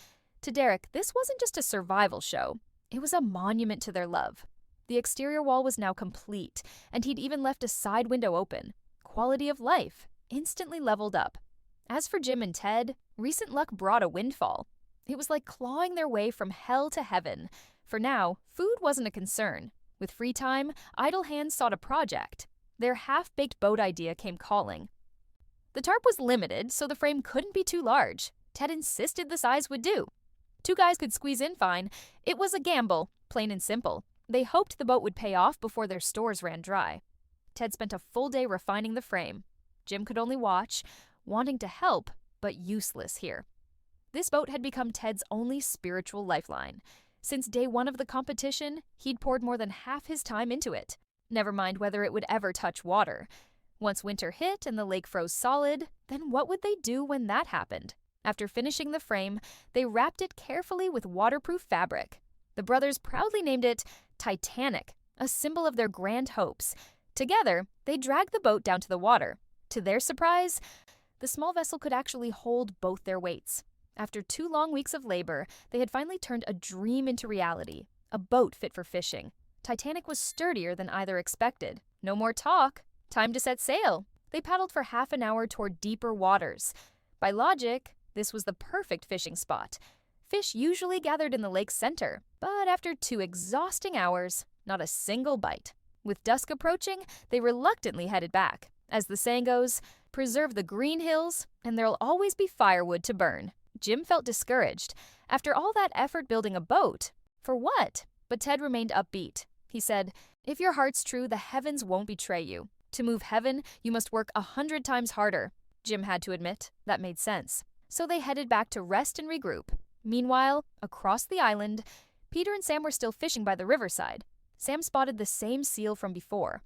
To Derek, this wasn't just a survival show. It was a monument to their love. The exterior wall was now complete, and he'd even left a side window open. Quality of life instantly leveled up. As for Jim and Ted, recent luck brought a windfall. It was like clawing their way from hell to heaven. For now, food wasn't a concern. With free time, idle hands sought a project. Their half-baked boat idea came calling. The tarp was limited, so the frame couldn't be too large. Ted insisted the size would do. 2 guys could squeeze in fine. It was a gamble, plain and simple. They hoped the boat would pay off before their stores ran dry. Ted spent a full day refining the frame. Jim could only watch, wanting to help, but useless here. This boat had become Ted's only spiritual lifeline. Since day 1 of the competition, he'd poured more than half his time into it. Never mind whether it would ever touch water. Once winter hit and the lake froze solid, then what would they do when that happened? After finishing the frame, they wrapped it carefully with waterproof fabric. The brothers proudly named it Titanic, a symbol of their grand hopes. Together, they dragged the boat down to the water. To their surprise, the small vessel could actually hold both their weights. After 2 long weeks of labor, they had finally turned a dream into reality, a boat fit for fishing. Titanic was sturdier than either expected. No more talk. Time to set sail. They paddled for half an hour toward deeper waters. By logic, this was the perfect fishing spot. Fish usually gathered in the lake's center, but after 2 exhausting hours, not a single bite. With dusk approaching, they reluctantly headed back. As the saying goes, preserve the green hills, and there'll always be firewood to burn. Jim felt discouraged. After all that effort building a boat, for what? But Ted remained upbeat. He said, "If your heart's true, the heavens won't betray you. To move heaven, you must work 100 times harder." Jim had to admit, that made sense. So they headed back to rest and regroup. Meanwhile, across the island, Peter and Sam were still fishing by the riverside. Sam spotted the same seal from before.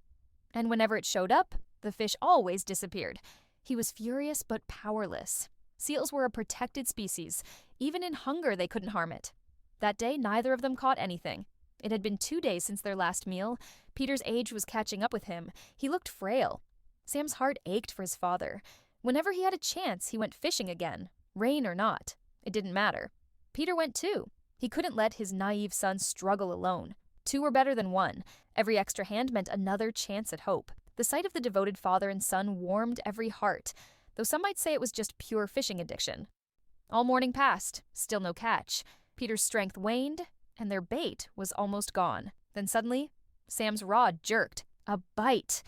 And whenever it showed up, the fish always disappeared. He was furious but powerless. Seals were a protected species. Even in hunger, they couldn't harm it. That day, neither of them caught anything. It had been 2 days since their last meal. Peter's age was catching up with him. He looked frail. Sam's heart ached for his father. Whenever he had a chance, he went fishing again, rain or not. It didn't matter. Peter went too. He couldn't let his naive son struggle alone. 2 were better than 1. Every extra hand meant another chance at hope. The sight of the devoted father and son warmed every heart, though some might say it was just pure fishing addiction. All morning passed, still no catch. Peter's strength waned, and their bait was almost gone. Then suddenly, Sam's rod jerked. A bite.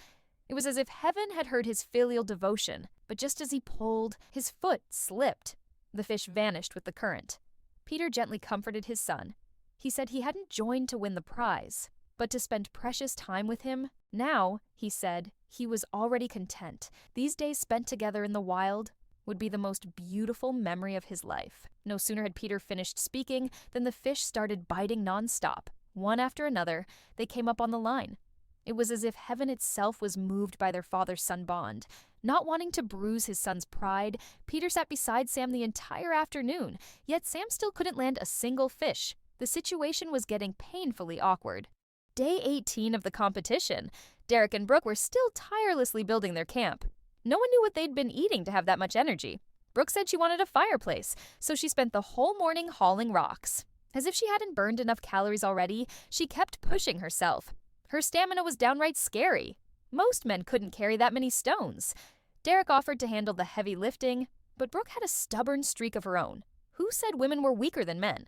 It was as if heaven had heard his filial devotion, but just as he pulled, his foot slipped. The fish vanished with the current. Peter gently comforted his son. He said he hadn't joined to win the prize, but to spend precious time with him. Now, he said, he was already content. These days spent together in the wild would be the most beautiful memory of his life. No sooner had Peter finished speaking than the fish started biting nonstop. One after another, they came up on the line. It was as if heaven itself was moved by their father-son bond. Not wanting to bruise his son's pride, Peter sat beside Sam the entire afternoon, yet Sam still couldn't land a single fish. The situation was getting painfully awkward. Day 18 of the competition. Derek and Brooke were still tirelessly building their camp. No one knew what they'd been eating to have that much energy. Brooke said she wanted a fireplace, so she spent the whole morning hauling rocks. As if she hadn't burned enough calories already, she kept pushing herself. Her stamina was downright scary. Most men couldn't carry that many stones. Derek offered to handle the heavy lifting, but Brooke had a stubborn streak of her own. Who said women were weaker than men?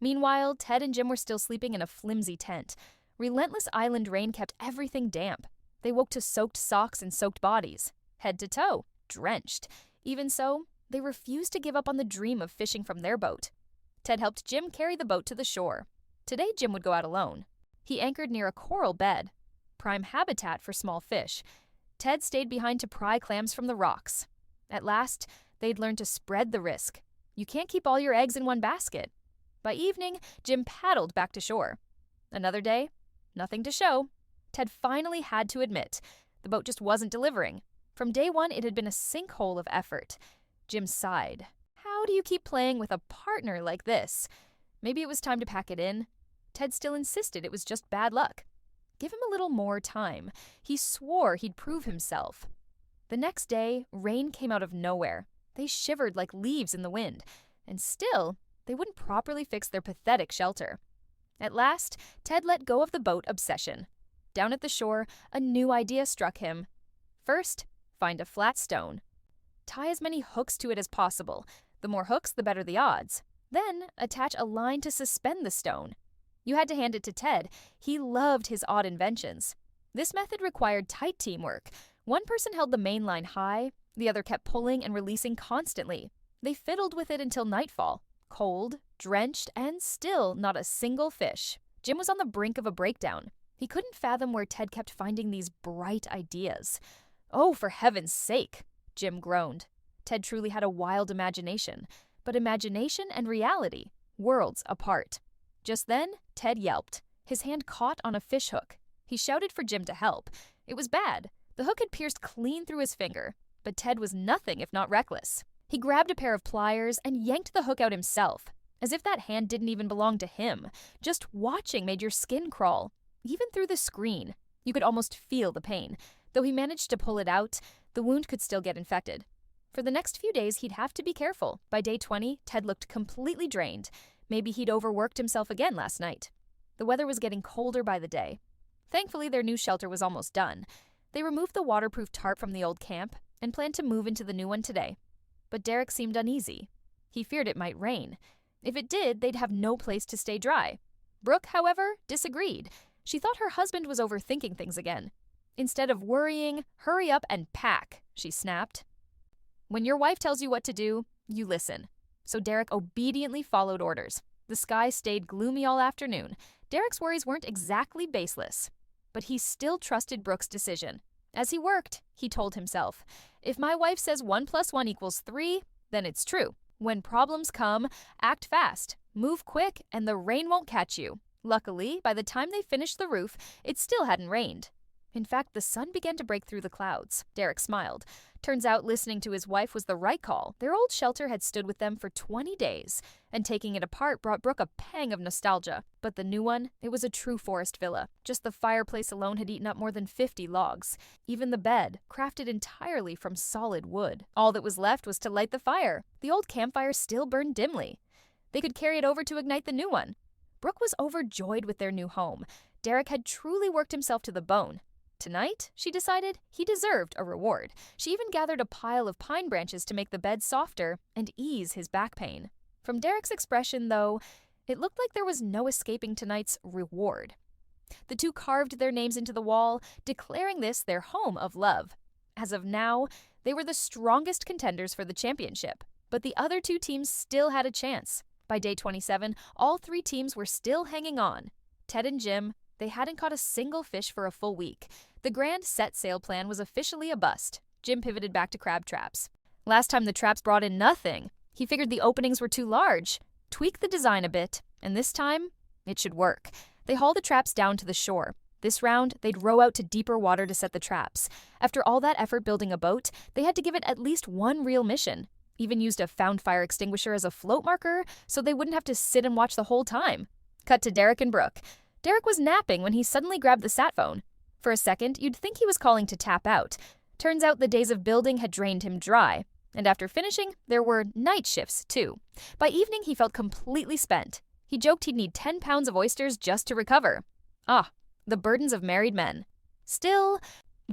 Meanwhile, Ted and Jim were still sleeping in a flimsy tent. Relentless island rain kept everything damp. They woke to soaked socks and soaked bodies, head to toe, drenched. Even so, they refused to give up on the dream of fishing from their boat. Ted helped Jim carry the boat to the shore. Today, Jim would go out alone. He anchored near a coral bed, prime habitat for small fish. Ted stayed behind to pry clams from the rocks. At last, they'd learned to spread the risk. You can't keep all your eggs in one basket. By evening, Jim paddled back to shore. Another day, nothing to show. Ted finally had to admit, the boat just wasn't delivering. From day one, it had been a sinkhole of effort. Jim sighed. How do you keep playing with a partner like this? Maybe it was time to pack it in. Ted still insisted it was just bad luck. Give him a little more time. He swore he'd prove himself. The next day, rain came out of nowhere. They shivered like leaves in the wind. And still, they wouldn't properly fix their pathetic shelter. At last, Ted let go of the boat obsession. Down at the shore, a new idea struck him. First, find a flat stone. Tie as many hooks to it as possible. The more hooks, the better the odds. Then, attach a line to suspend the stone. You had to hand it to Ted. He loved his odd inventions. This method required tight teamwork. One person held the main line high, the other kept pulling and releasing constantly. They fiddled with it until nightfall. Cold, drenched, and still not a single fish. Jim was on the brink of a breakdown. He couldn't fathom where Ted kept finding these bright ideas. Oh, for heaven's sake, Jim groaned. Ted truly had a wild imagination. But imagination and reality, worlds apart. Just then, Ted yelped. His hand caught on a fishhook. He shouted for Jim to help. It was bad. The hook had pierced clean through his finger. But Ted was nothing if not reckless. He grabbed a pair of pliers and yanked the hook out himself, as if that hand didn't even belong to him. Just watching made your skin crawl. Even through the screen, you could almost feel the pain. Though he managed to pull it out, the wound could still get infected. For the next few days, he'd have to be careful. By day 20, Ted looked completely drained. Maybe he'd overworked himself again last night. The weather was getting colder by the day. Thankfully, their new shelter was almost done. They removed the waterproof tarp from the old camp and planned to move into the new one today. But Derek seemed uneasy. He feared it might rain. If it did, they'd have no place to stay dry. Brooke, however, disagreed. She thought her husband was overthinking things again. Instead of worrying, hurry up and pack, she snapped. When your wife tells you what to do, you listen. So Derek obediently followed orders. The sky stayed gloomy all afternoon. Derek's worries weren't exactly baseless, but he still trusted Brooke's decision. As he worked, he told himself, if my wife says 1 + 1 = 3, then it's true. When problems come, act fast, move quick, and the rain won't catch you. Luckily, by the time they finished the roof, it still hadn't rained. In fact, the sun began to break through the clouds. Derek smiled. Turns out listening to his wife was the right call. Their old shelter had stood with them for 20 days, and taking it apart brought Brooke a pang of nostalgia. But the new one, it was a true forest villa. Just the fireplace alone had eaten up more than 50 logs. Even the bed, crafted entirely from solid wood. All that was left was to light the fire. The old campfire still burned dimly. They could carry it over to ignite the new one. Brooke was overjoyed with their new home. Derek had truly worked himself to the bone. Tonight, she decided, he deserved a reward. She even gathered a pile of pine branches to make the bed softer and ease his back pain. From Derek's expression, though, it looked like there was no escaping tonight's reward. The two carved their names into the wall, declaring this their home of love. As of now, they were the strongest contenders for the championship, but the other two teams still had a chance. By day 27, all three teams were still hanging on. Ted and Jim, they hadn't caught a single fish for a full week. The grand set sail plan was officially a bust. Jim pivoted back to crab traps. Last time the traps brought in nothing. He figured the openings were too large. Tweaked the design a bit, and this time, it should work. They hauled the traps down to the shore. This round, they'd row out to deeper water to set the traps. After all that effort building a boat, they had to give it at least one real mission. Even used a found fire extinguisher as a float marker, so they wouldn't have to sit and watch the whole time. Cut to Derek and Brooke. Derek was napping when he suddenly grabbed the sat phone. For a second, you'd think he was calling to tap out. Turns out the days of building had drained him dry. And after finishing, there were night shifts, too. By evening, he felt completely spent. He joked he'd need 10 pounds of oysters just to recover. Ah, the burdens of married men. Still,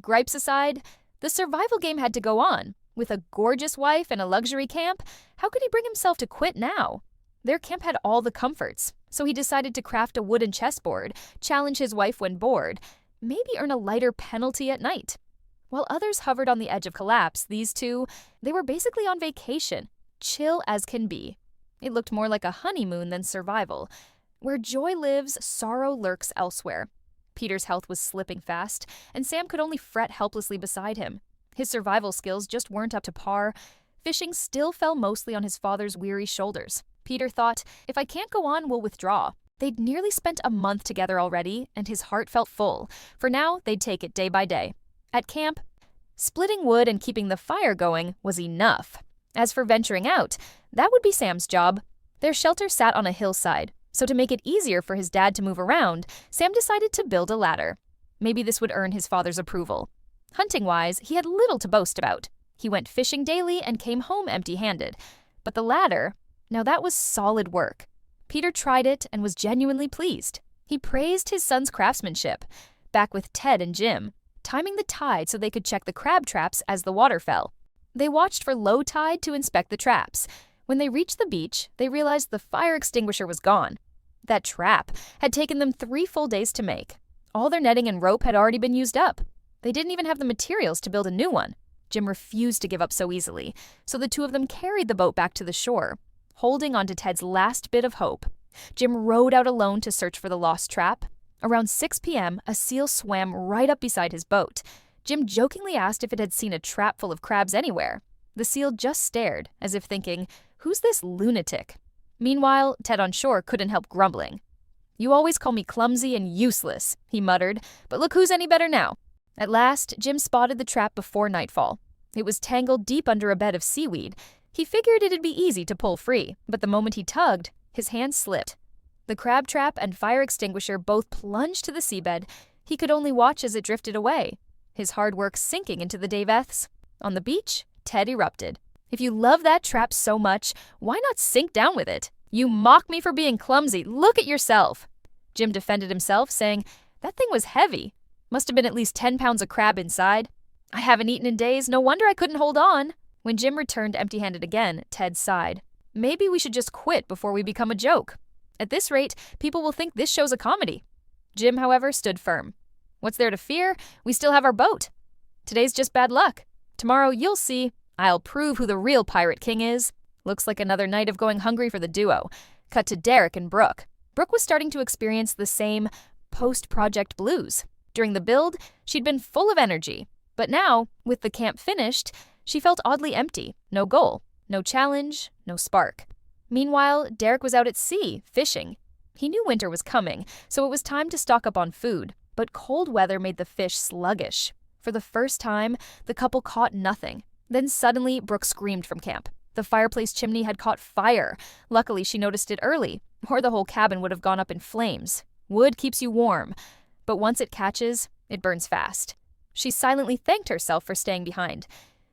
gripes aside, the survival game had to go on. With a gorgeous wife and a luxury camp, how could he bring himself to quit now? Their camp had all the comforts, so he decided to craft a wooden chessboard, challenge his wife when bored, maybe earn a lighter penalty at night. While others hovered on the edge of collapse, these two, they were basically on vacation, chill as can be. It looked more like a honeymoon than survival. Where joy lives, sorrow lurks elsewhere. Peter's health was slipping fast, and Sam could only fret helplessly beside him. His survival skills just weren't up to par. Fishing still fell mostly on his father's weary shoulders. Peter thought, if I can't go on, we'll withdraw. They'd nearly spent a month together already, and his heart felt full. For now, they'd take it day by day. At camp, splitting wood and keeping the fire going was enough. As for venturing out, that would be Sam's job. Their shelter sat on a hillside, so to make it easier for his dad to move around, Sam decided to build a ladder. Maybe this would earn his father's approval. Hunting-wise, he had little to boast about. He went fishing daily and came home empty-handed. But the ladder, now that was solid work. Peter tried it and was genuinely pleased. He praised his son's craftsmanship. Back with Ted and Jim, timing the tide so they could check the crab traps as the water fell. They watched for low tide to inspect the traps. When they reached the beach, they realized the fire extinguisher was gone. That trap had taken them 3 full days to make. All their netting and rope had already been used up. They didn't even have the materials to build a new one. Jim refused to give up so easily, so the two of them carried the boat back to the shore, holding on to Ted's last bit of hope. Jim rowed out alone to search for the lost trap. Around 6 p.m., a seal swam right up beside his boat. Jim jokingly asked if it had seen a trap full of crabs anywhere. The seal just stared, as if thinking, who's this lunatic? Meanwhile, Ted on shore couldn't help grumbling. You always call me clumsy and useless, he muttered, but look who's any better now. At last, Jim spotted the trap before nightfall. It was tangled deep under a bed of seaweed. He figured it'd be easy to pull free, but the moment he tugged, his hand slipped. The crab trap and fire extinguisher both plunged to the seabed. He could only watch as it drifted away, his hard work sinking into the day Veths. On the beach, Ted erupted. If you love that trap so much, why not sink down with it? You mock me for being clumsy. Look at yourself. Jim defended himself, saying, that thing was heavy. Must have been at least 10 pounds of crab inside. I haven't eaten in days. No wonder I couldn't hold on. When Jim returned empty-handed again, Ted sighed. Maybe we should just quit before we become a joke. At this rate, people will think this show's a comedy. Jim, however, stood firm. What's there to fear? We still have our boat. Today's just bad luck. Tomorrow you'll see. I'll prove who the real Pirate King is. Looks like another night of going hungry for the duo. Cut to Derek and Brooke. Brooke was starting to experience the same post-project blues. During the build, she'd been full of energy. But now, with the camp finished, she felt oddly empty. No goal, no challenge, no spark. Meanwhile, Derek was out at sea, fishing. He knew winter was coming, so it was time to stock up on food. But cold weather made the fish sluggish. For the first time, the couple caught nothing. Then suddenly, Brooke screamed from camp. The fireplace chimney had caught fire. Luckily, she noticed it early, or the whole cabin would have gone up in flames. Wood keeps you warm, but once it catches, it burns fast. She silently thanked herself for staying behind.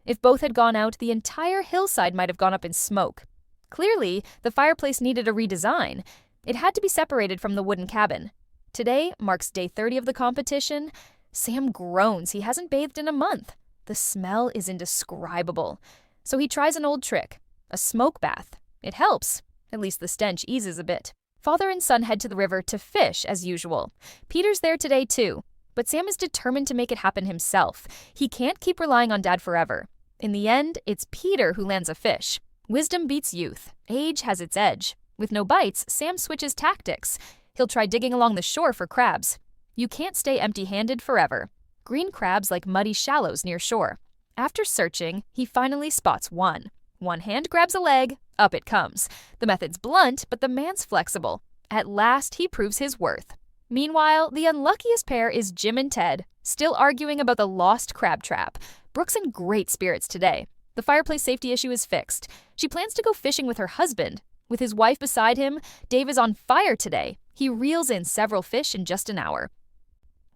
If both had gone out, the entire hillside might have gone up in smoke. Clearly, the fireplace needed a redesign. It had to be separated from the wooden cabin. Today marks day 30 of the competition. Sam groans he hasn't bathed in a month. The smell is indescribable. So he tries an old trick, a smoke bath. It helps. At least the stench eases a bit. Father and son head to the river to fish as usual. Peter's there today too. But Sam is determined to make it happen himself. He can't keep relying on Dad forever. In the end, it's Peter who lands a fish. Wisdom beats youth. Age has its edge. With no bites, Sam switches tactics. He'll try digging along the shore for crabs. You can't stay empty-handed forever. Green crabs like muddy shallows near shore. After searching, he finally spots one. One hand grabs a leg, up it comes. The method's blunt, but the man's flexible. At last, he proves his worth. Meanwhile, the unluckiest pair is Jim and Ted, still arguing about the lost crab trap. Brooke's in great spirits today. The fireplace safety issue is fixed. She plans to go fishing with her husband. With his wife beside him, Dave is on fire today. He reels in several fish in just an hour.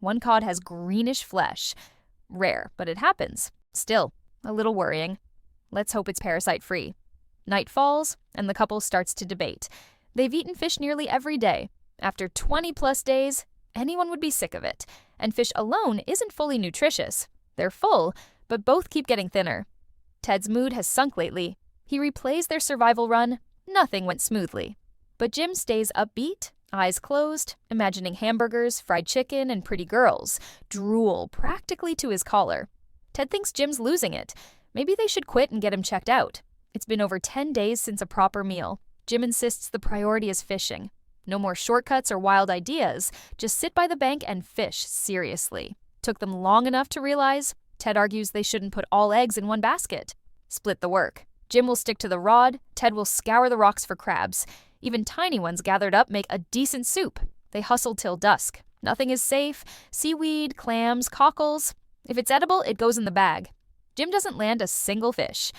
One cod has greenish flesh. Rare, but it happens. Still, a little worrying. Let's hope it's parasite-free. Night falls, and the couple starts to debate. They've eaten fish nearly every day. After 20-plus days, anyone would be sick of it. And fish alone isn't fully nutritious. They're full, but both keep getting thinner. Ted's mood has sunk lately. He replays their survival run. Nothing went smoothly. But Jim stays upbeat, eyes closed, imagining hamburgers, fried chicken, and pretty girls. Drool practically to his collar. Ted thinks Jim's losing it. Maybe they should quit and get him checked out. It's been over 10 days since a proper meal. Jim insists the priority is fishing. No more shortcuts or wild ideas. Just sit by the bank and fish seriously. Took them long enough to realize. Ted argues they shouldn't put all eggs in one basket. Split the work. Jim will stick to the rod. Ted will scour the rocks for crabs. Even tiny ones gathered up make a decent soup. They hustle till dusk. Nothing is safe. Seaweed, clams, cockles. If it's edible, it goes in the bag. Jim doesn't land a single fish.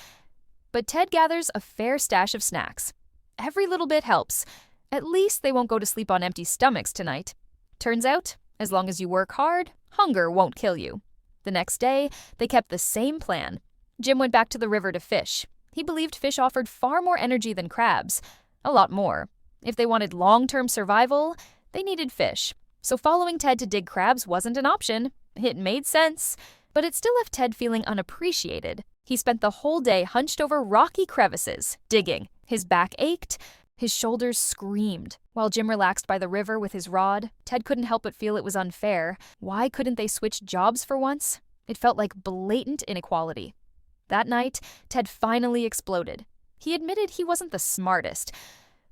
But Ted gathers a fair stash of snacks. Every little bit helps. At least they won't go to sleep on empty stomachs tonight. Turns out, as long as you work hard, hunger won't kill you. The next day, they kept the same plan. Jim went back to the river to fish. He believed fish offered far more energy than crabs. A lot more. If they wanted long-term survival, they needed fish. So following Ted to dig crabs wasn't an option. It made sense. But it still left Ted feeling unappreciated. He spent the whole day hunched over rocky crevices, digging. His back ached. His shoulders screamed. While Jim relaxed by the river with his rod, Ted couldn't help but feel it was unfair. Why couldn't they switch jobs for once? It felt like blatant inequality. That night, Ted finally exploded. He admitted he wasn't the smartest,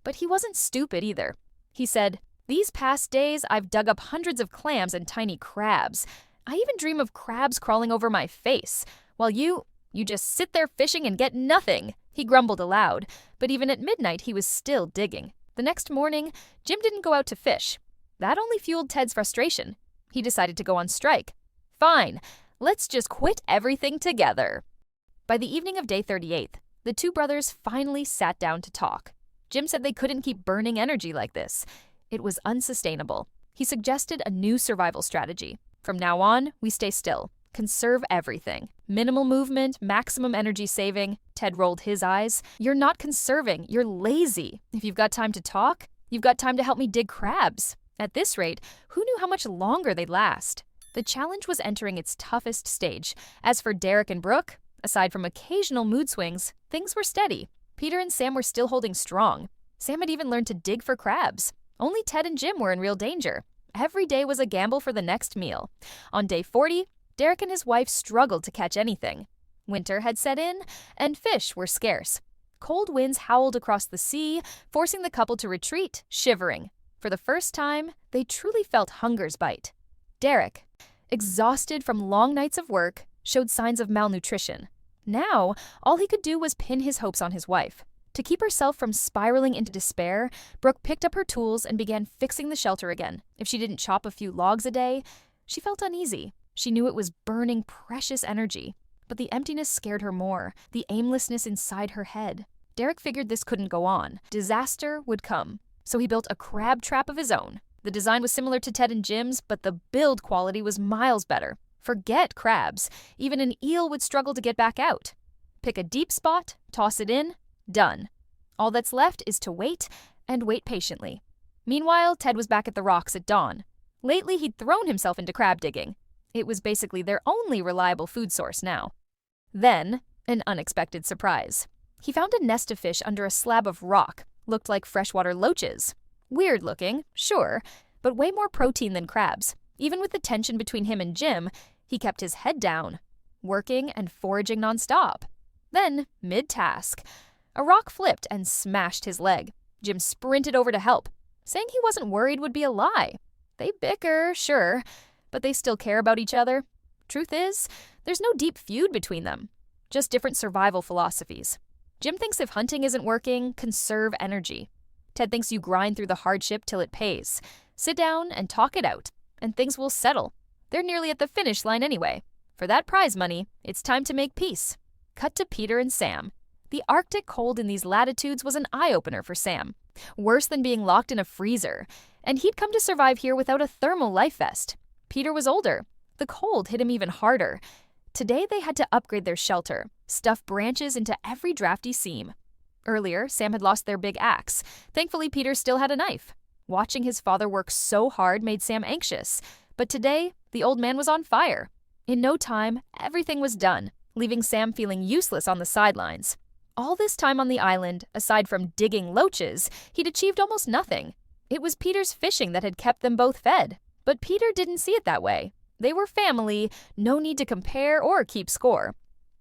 but he wasn't stupid either. He said, "These past days, I've dug up hundreds of clams and tiny crabs. I even dream of crabs crawling over my face, while you just sit there fishing and get nothing." He grumbled aloud, but even at midnight, he was still digging. The next morning, Jim didn't go out to fish. That only fueled Ted's frustration. He decided to go on strike. Fine, let's just quit everything together. By the evening of day 38, the two brothers finally sat down to talk. Jim said they couldn't keep burning energy like this. It was unsustainable. He suggested a new survival strategy. From now on, we stay still. Conserve everything. Minimal movement, maximum energy saving. Ted rolled his eyes. You're not conserving, you're lazy. If you've got time to talk, you've got time to help me dig crabs. At this rate, who knew how much longer they'd last? The challenge was entering its toughest stage. As for Derek and Brooke, aside from occasional mood swings, things were steady. Peter and Sam were still holding strong. Sam had even learned to dig for crabs. Only Ted and Jim were in real danger. Every day was a gamble for the next meal. On day 40, Derek and his wife struggled to catch anything. Winter had set in, and fish were scarce. Cold winds howled across the sea, forcing the couple to retreat, shivering. For the first time, they truly felt hunger's bite. Derek, exhausted from long nights of work, showed signs of malnutrition. Now, all he could do was pin his hopes on his wife. To keep herself from spiraling into despair, Brooke picked up her tools and began fixing the shelter again. If she didn't chop a few logs a day, she felt uneasy. She knew it was burning precious energy. But the emptiness scared her more, the aimlessness inside her head. Derek figured this couldn't go on. Disaster would come. So he built a crab trap of his own. The design was similar to Ted and Jim's, but the build quality was miles better. Forget crabs. Even an eel would struggle to get back out. Pick a deep spot, toss it in, done. All that's left is to wait, and wait patiently. Meanwhile, Ted was back at the rocks at dawn. Lately, he'd thrown himself into crab digging. It was basically their only reliable food source now. Then, an unexpected surprise. He found a nest of fish under a slab of rock. Looked like freshwater loaches. Weird looking, sure, but way more protein than crabs. Even with the tension between him and Jim, he kept his head down, working and foraging nonstop. Then, mid-task, a rock flipped and smashed his leg. Jim sprinted over to help. Saying he wasn't worried would be a lie. They bicker, sure, but they still care about each other. Truth is, there's no deep feud between them, just different survival philosophies. Jim thinks if hunting isn't working, conserve energy. Ted thinks you grind through the hardship till it pays. Sit down and talk it out, and things will settle. They're nearly at the finish line anyway. For that prize money, it's time to make peace. Cut to Peter and Sam. The Arctic cold in these latitudes was an eye-opener for Sam. Worse than being locked in a freezer. And he'd come to survive here without a thermal life vest. Peter was older. The cold hit him even harder. Today they had to upgrade their shelter, stuff branches into every drafty seam. Earlier, Sam had lost their big axe. Thankfully, Peter still had a knife. Watching his father work so hard made Sam anxious. But today, the old man was on fire. In no time, everything was done, leaving Sam feeling useless on the sidelines. All this time on the island, aside from digging loaches, he'd achieved almost nothing. It was Peter's fishing that had kept them both fed. But Peter didn't see it that way. They were family, no need to compare or keep score.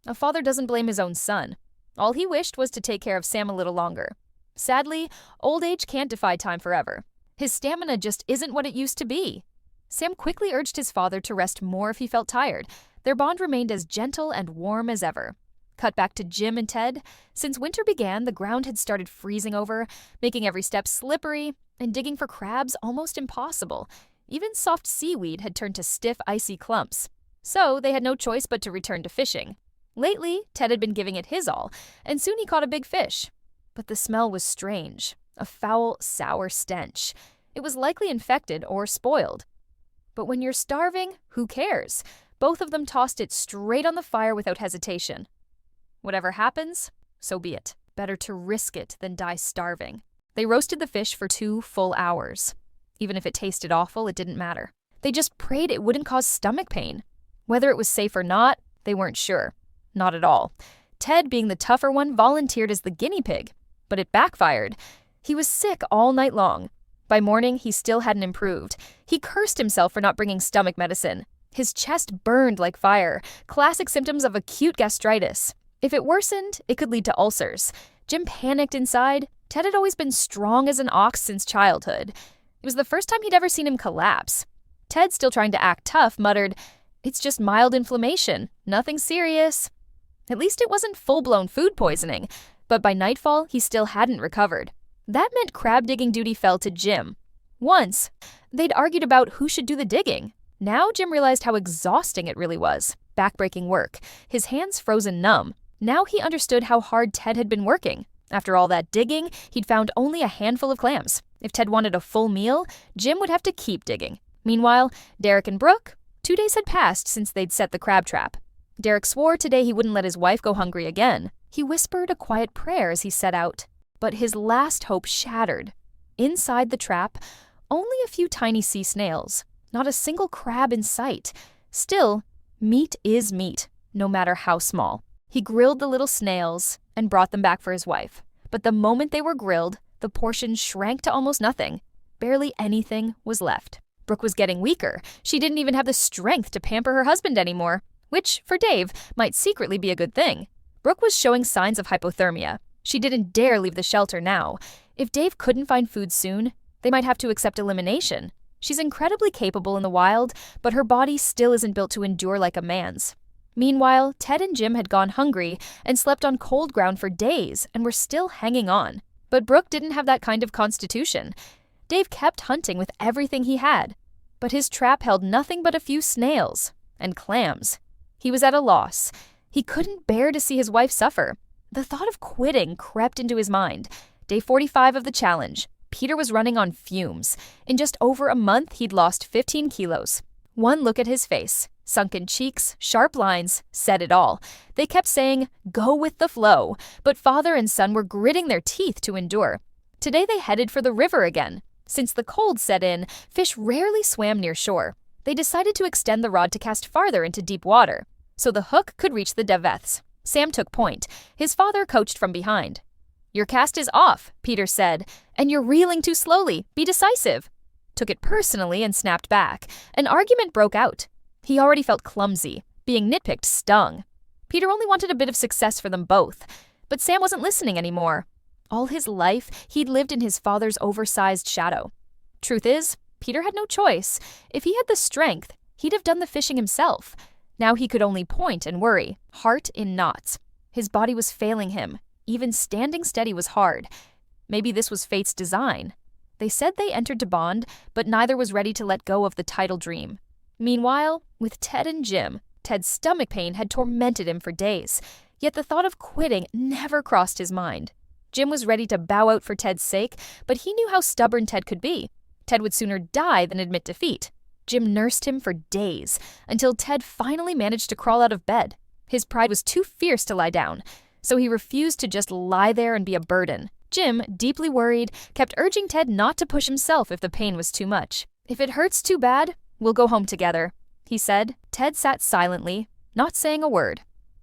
A father doesn't blame his own son. All he wished was to take care of Sam a little longer. Sadly, old age can't defy time forever. His stamina just isn't what it used to be. Sam quickly urged his father to rest more if he felt tired. Their bond remained as gentle and warm as ever. Cut back to Jim and Ted. Since winter began, the ground had started freezing over, making every step slippery, and digging for crabs almost impossible. Even soft seaweed had turned to stiff, icy clumps. So they had no choice but to return to fishing. Lately, Ted had been giving it his all, and soon he caught a big fish. But the smell was strange, a foul, sour stench. It was likely infected or spoiled. But when you're starving, who cares? Both of them tossed it straight on the fire without hesitation. Whatever happens, so be it. Better to risk it than die starving. They roasted the fish for 2 full hours. Even if it tasted awful, it didn't matter. They just prayed it wouldn't cause stomach pain. Whether it was safe or not, they weren't sure. Not at all. Ted, being the tougher one, volunteered as the guinea pig. But it backfired. He was sick all night long. By morning, he still hadn't improved. He cursed himself for not bringing stomach medicine. His chest burned like fire, classic symptoms of acute gastritis. If it worsened, it could lead to ulcers. Jim panicked inside. Ted had always been strong as an ox since childhood. It was the first time he'd ever seen him collapse. Ted, still trying to act tough, muttered, "It's just mild inflammation, nothing serious." At least it wasn't full-blown food poisoning, but by nightfall, he still hadn't recovered. That meant crab digging duty fell to Jim. Once, they'd argued about who should do the digging. Now Jim realized how exhausting it really was. Backbreaking work, his hands frozen numb. Now he understood how hard Ted had been working. After all that digging, he'd found only a handful of clams. If Ted wanted a full meal, Jim would have to keep digging. Meanwhile, Derek and Brooke, 2 days had passed since they'd set the crab trap. Derek swore today he wouldn't let his wife go hungry again. He whispered a quiet prayer as he set out. But his last hope shattered. Inside the trap, only a few tiny sea snails. Not a single crab in sight. Still, meat is meat, no matter how small. He grilled the little snails and brought them back for his wife. But the moment they were grilled, the portion shrank to almost nothing. Barely anything was left. Brooke was getting weaker. She didn't even have the strength to pamper her husband anymore, which, for Dave, might secretly be a good thing. Brooke was showing signs of hypothermia. She didn't dare leave the shelter now. If Dave couldn't find food soon, they might have to accept elimination. She's incredibly capable in the wild, but her body still isn't built to endure like a man's. Meanwhile, Ted and Jim had gone hungry and slept on cold ground for days and were still hanging on. But Brooke didn't have that kind of constitution. Dave kept hunting with everything he had, but his trap held nothing but a few snails and clams. He was at a loss. He couldn't bear to see his wife suffer. The thought of quitting crept into his mind. Day 45 of the challenge. Peter was running on fumes. In just over a month, he'd lost 15 kilos. One look at his face, sunken cheeks, sharp lines, said it all. They kept saying, "Go with the flow," but father and son were gritting their teeth to endure. Today they headed for the river again. Since the cold set in, fish rarely swam near shore. They decided to extend the rod to cast farther into deep water, so the hook could reach the Deveths. Sam took point. His father coached from behind. "Your cast is off," Peter said, "and you're reeling too slowly. Be decisive." Took it personally and snapped back. An argument broke out. He already felt clumsy. Being nitpicked stung. Peter only wanted a bit of success for them both. But Sam wasn't listening anymore. All his life, he'd lived in his father's oversized shadow. Truth is, Peter had no choice. If he had the strength, he'd have done the fishing himself. Now he could only point and worry, heart in knots. His body was failing him. Even standing steady was hard. Maybe this was fate's design. They said they entered to bond, but neither was ready to let go of the title dream. Meanwhile, with Ted and Jim, Ted's stomach pain had tormented him for days. Yet the thought of quitting never crossed his mind. Jim was ready to bow out for Ted's sake, but he knew how stubborn Ted could be. Ted would sooner die than admit defeat. Jim nursed him for days, until Ted finally managed to crawl out of bed. His pride was too fierce to lie down, so he refused to just lie there and be a burden. Jim, deeply worried, kept urging Ted not to push himself if the pain was too much. "If it hurts too bad, we'll go home together," he said. Ted sat silently, not saying a word.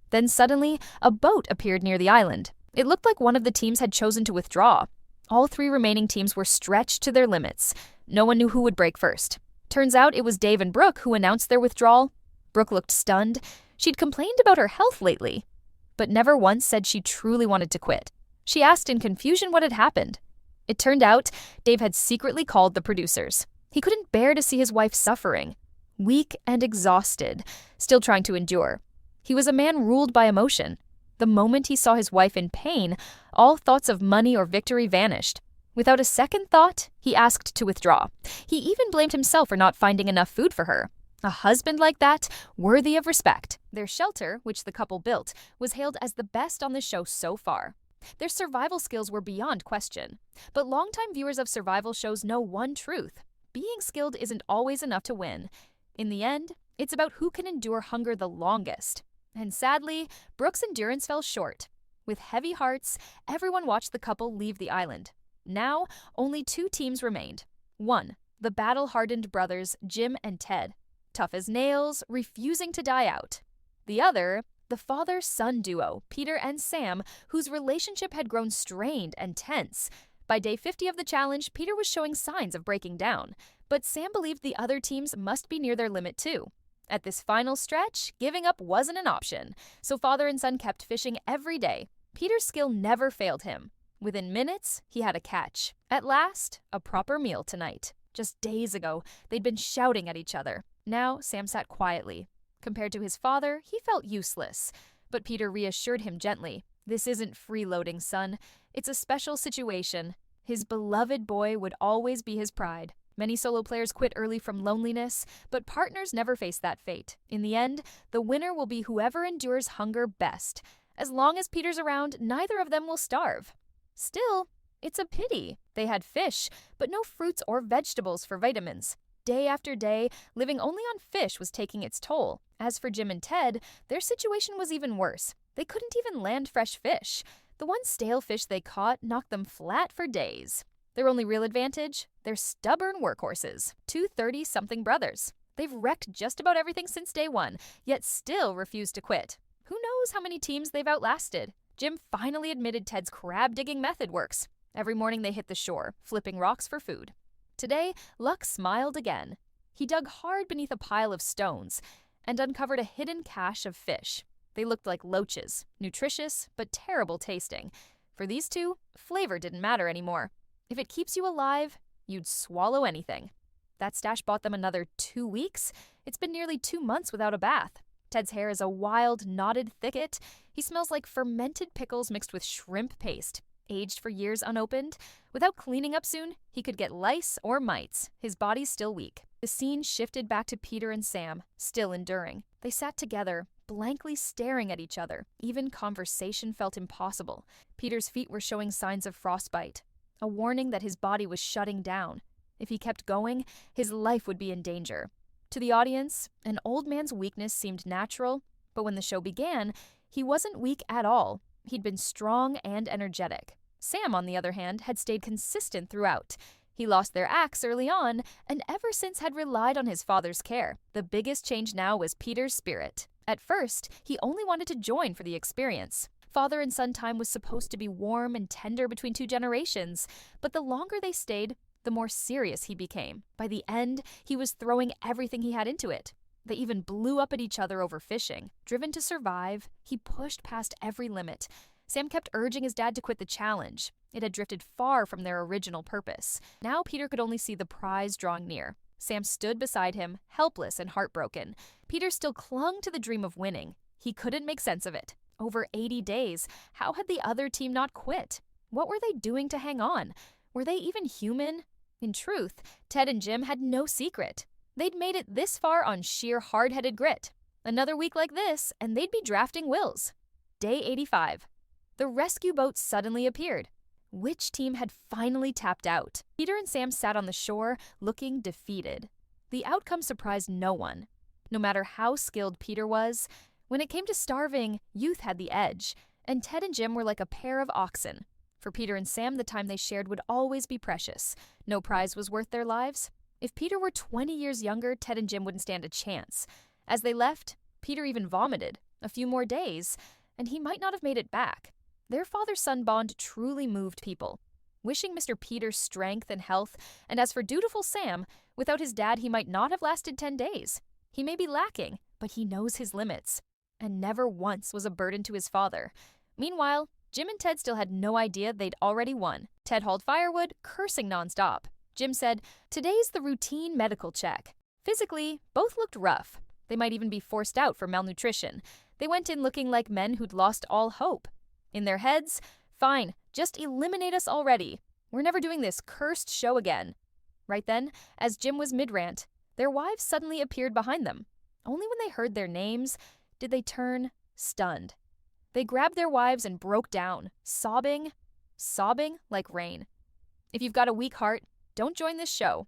Then suddenly, a boat appeared near the island. It looked like one of the teams had chosen to withdraw. All three remaining teams were stretched to their limits. No one knew who would break first. Turns out it was Dave and Brooke who announced their withdrawal. Brooke looked stunned. She'd complained about her health lately, but never once said she truly wanted to quit. She asked in confusion what had happened. It turned out Dave had secretly called the producers. He couldn't bear to see his wife suffering, weak and exhausted, still trying to endure. He was a man ruled by emotion. The moment he saw his wife in pain, all thoughts of money or victory vanished. Without a second thought, he asked to withdraw. He even blamed himself for not finding enough food for her. A husband like that, worthy of respect. Their shelter, which the couple built, was hailed as the best on the show so far. Their survival skills were beyond question. But longtime viewers of survival shows know one truth. Being skilled isn't always enough to win. In the end, it's about who can endure hunger the longest. And sadly, Brooke's endurance fell short. With heavy hearts, everyone watched the couple leave the island. Now, only two teams remained. One, the battle-hardened brothers Jim and Ted, tough as nails, refusing to die out. The other, the father-son duo, Peter and Sam, whose relationship had grown strained and tense. By day 50 of the challenge, Peter was showing signs of breaking down, but Sam believed the other teams must be near their limit too. At this final stretch, giving up wasn't an option, so father and son kept fishing every day. Peter's skill never failed him. Within minutes, he had a catch. At last, a proper meal tonight. Just days ago, they'd been shouting at each other. Now, Sam sat quietly. Compared to his father, he felt useless. But Peter reassured him gently. "This isn't freeloading, son. It's a special situation." His beloved boy would always be his pride. Many solo players quit early from loneliness, but partners never face that fate. In the end, the winner will be whoever endures hunger best. As long as Peter's around, neither of them will starve. Still, it's a pity. They had fish, but no fruits or vegetables for vitamins. Day after day, living only on fish was taking its toll. As for Jim and Ted, their situation was even worse. They couldn't even land fresh fish. The one stale fish they caught knocked them flat for days. Their only real advantage? Their stubborn workhorses, two 30-something brothers. They've wrecked just about everything since day one, yet still refuse to quit. Who knows how many teams they've outlasted? Jim finally admitted Ted's crab-digging method works. Every morning they hit the shore, flipping rocks for food. Today, luck smiled again. He dug hard beneath a pile of stones and uncovered a hidden cache of fish. They looked like loaches, nutritious but terrible tasting. For these two, flavor didn't matter anymore. If it keeps you alive, you'd swallow anything. That stash bought them another 2 weeks. It's been nearly 2 months without a bath. Ted's hair is a wild, knotted thicket. He smells like fermented pickles mixed with shrimp paste. Aged for years unopened, without cleaning up soon, he could get lice or mites. His body's still weak. The scene shifted back to Peter and Sam, still enduring. They sat together, blankly staring at each other. Even conversation felt impossible. Peter's feet were showing signs of frostbite, a warning that his body was shutting down. If he kept going, his life would be in danger. To the audience, an old man's weakness seemed natural, but when the show began, he wasn't weak at all. He'd been strong and energetic. Sam, on the other hand, had stayed consistent throughout. He lost their axe early on, and ever since had relied on his father's care. The biggest change now was Peter's spirit. At first, he only wanted to join for the experience. Father and son time was supposed to be warm and tender between 2 generations, but the longer they stayed, the more serious he became. By the end, he was throwing everything he had into it. They even blew up at each other over fishing. Driven to survive, he pushed past every limit. Sam kept urging his dad to quit the challenge. It had drifted far from their original purpose. Now Peter could only see the prize drawing near. Sam stood beside him, helpless and heartbroken. Peter still clung to the dream of winning. He couldn't make sense of it. Over 80 days, how had the other team not quit? What were they doing to hang on? Were they even human? In truth, Ted and Jim had no secret. They'd made it this far on sheer hard-headed grit. Another week like this, and they'd be drafting wills. Day 85. The rescue boat suddenly appeared. Which team had finally tapped out? Peter and Sam sat on the shore, looking defeated. The outcome surprised no one. No matter how skilled Peter was, when it came to starving, youth had the edge, and Ted and Jim were like a pair of oxen. For Peter and Sam, the time they shared would always be precious. No prize was worth their lives. If Peter were 20 years younger, Ted and Jim wouldn't stand a chance. As they left, Peter even vomited. A few more days, and he might not have made it back. Their father-son bond truly moved people. Wishing Mr. Peter's strength and health, and as for dutiful Sam, without his dad he might not have lasted 10 days. He may be lacking, but he knows his limits, and never once was a burden to his father. Meanwhile, Jim and Ted still had no idea they'd already won. Ted hauled firewood, cursing nonstop. Jim said, "Today's the routine medical check." Physically, both looked rough. They might even be forced out for malnutrition. They went in looking like men who'd lost all hope. In their heads, "Fine, just eliminate us already. We're never doing this cursed show again." Right then, as Jim was mid-rant, their wives suddenly appeared behind them. Only when they heard their names did they turn stunned. They grabbed their wives and broke down, sobbing like rain. If you've got a weak heart, don't join this show.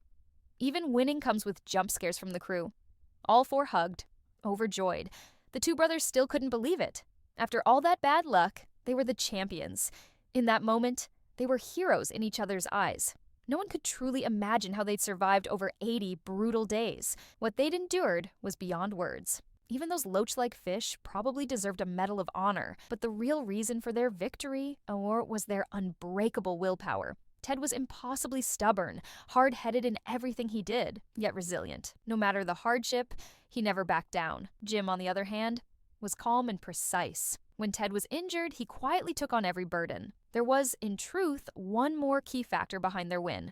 Even winning comes with jump scares from the crew. All 4 hugged, overjoyed. The 2 brothers still couldn't believe it. After all that bad luck, they were the champions. In that moment, they were heroes in each other's eyes. No one could truly imagine how they'd survived over 80 brutal days. What they'd endured was beyond words. Even those loach-like fish probably deserved a Medal of Honor, but the real reason for their victory was their unbreakable willpower. Ted was impossibly stubborn, hard-headed in everything he did, yet resilient. No matter the hardship, he never backed down. Jim, on the other hand, was calm and precise. When Ted was injured, he quietly took on every burden. There was, in truth, one more key factor behind their win.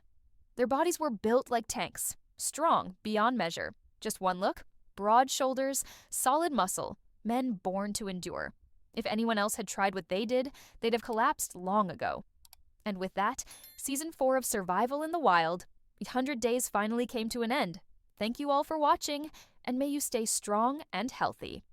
Their bodies were built like tanks, strong beyond measure. Just one look, broad shoulders, solid muscle, men born to endure. If anyone else had tried what they did, they'd have collapsed long ago. And with that, Season 4 of Survival in the Wild, 100 Days finally came to an end. Thank you all for watching, and may you stay strong and healthy.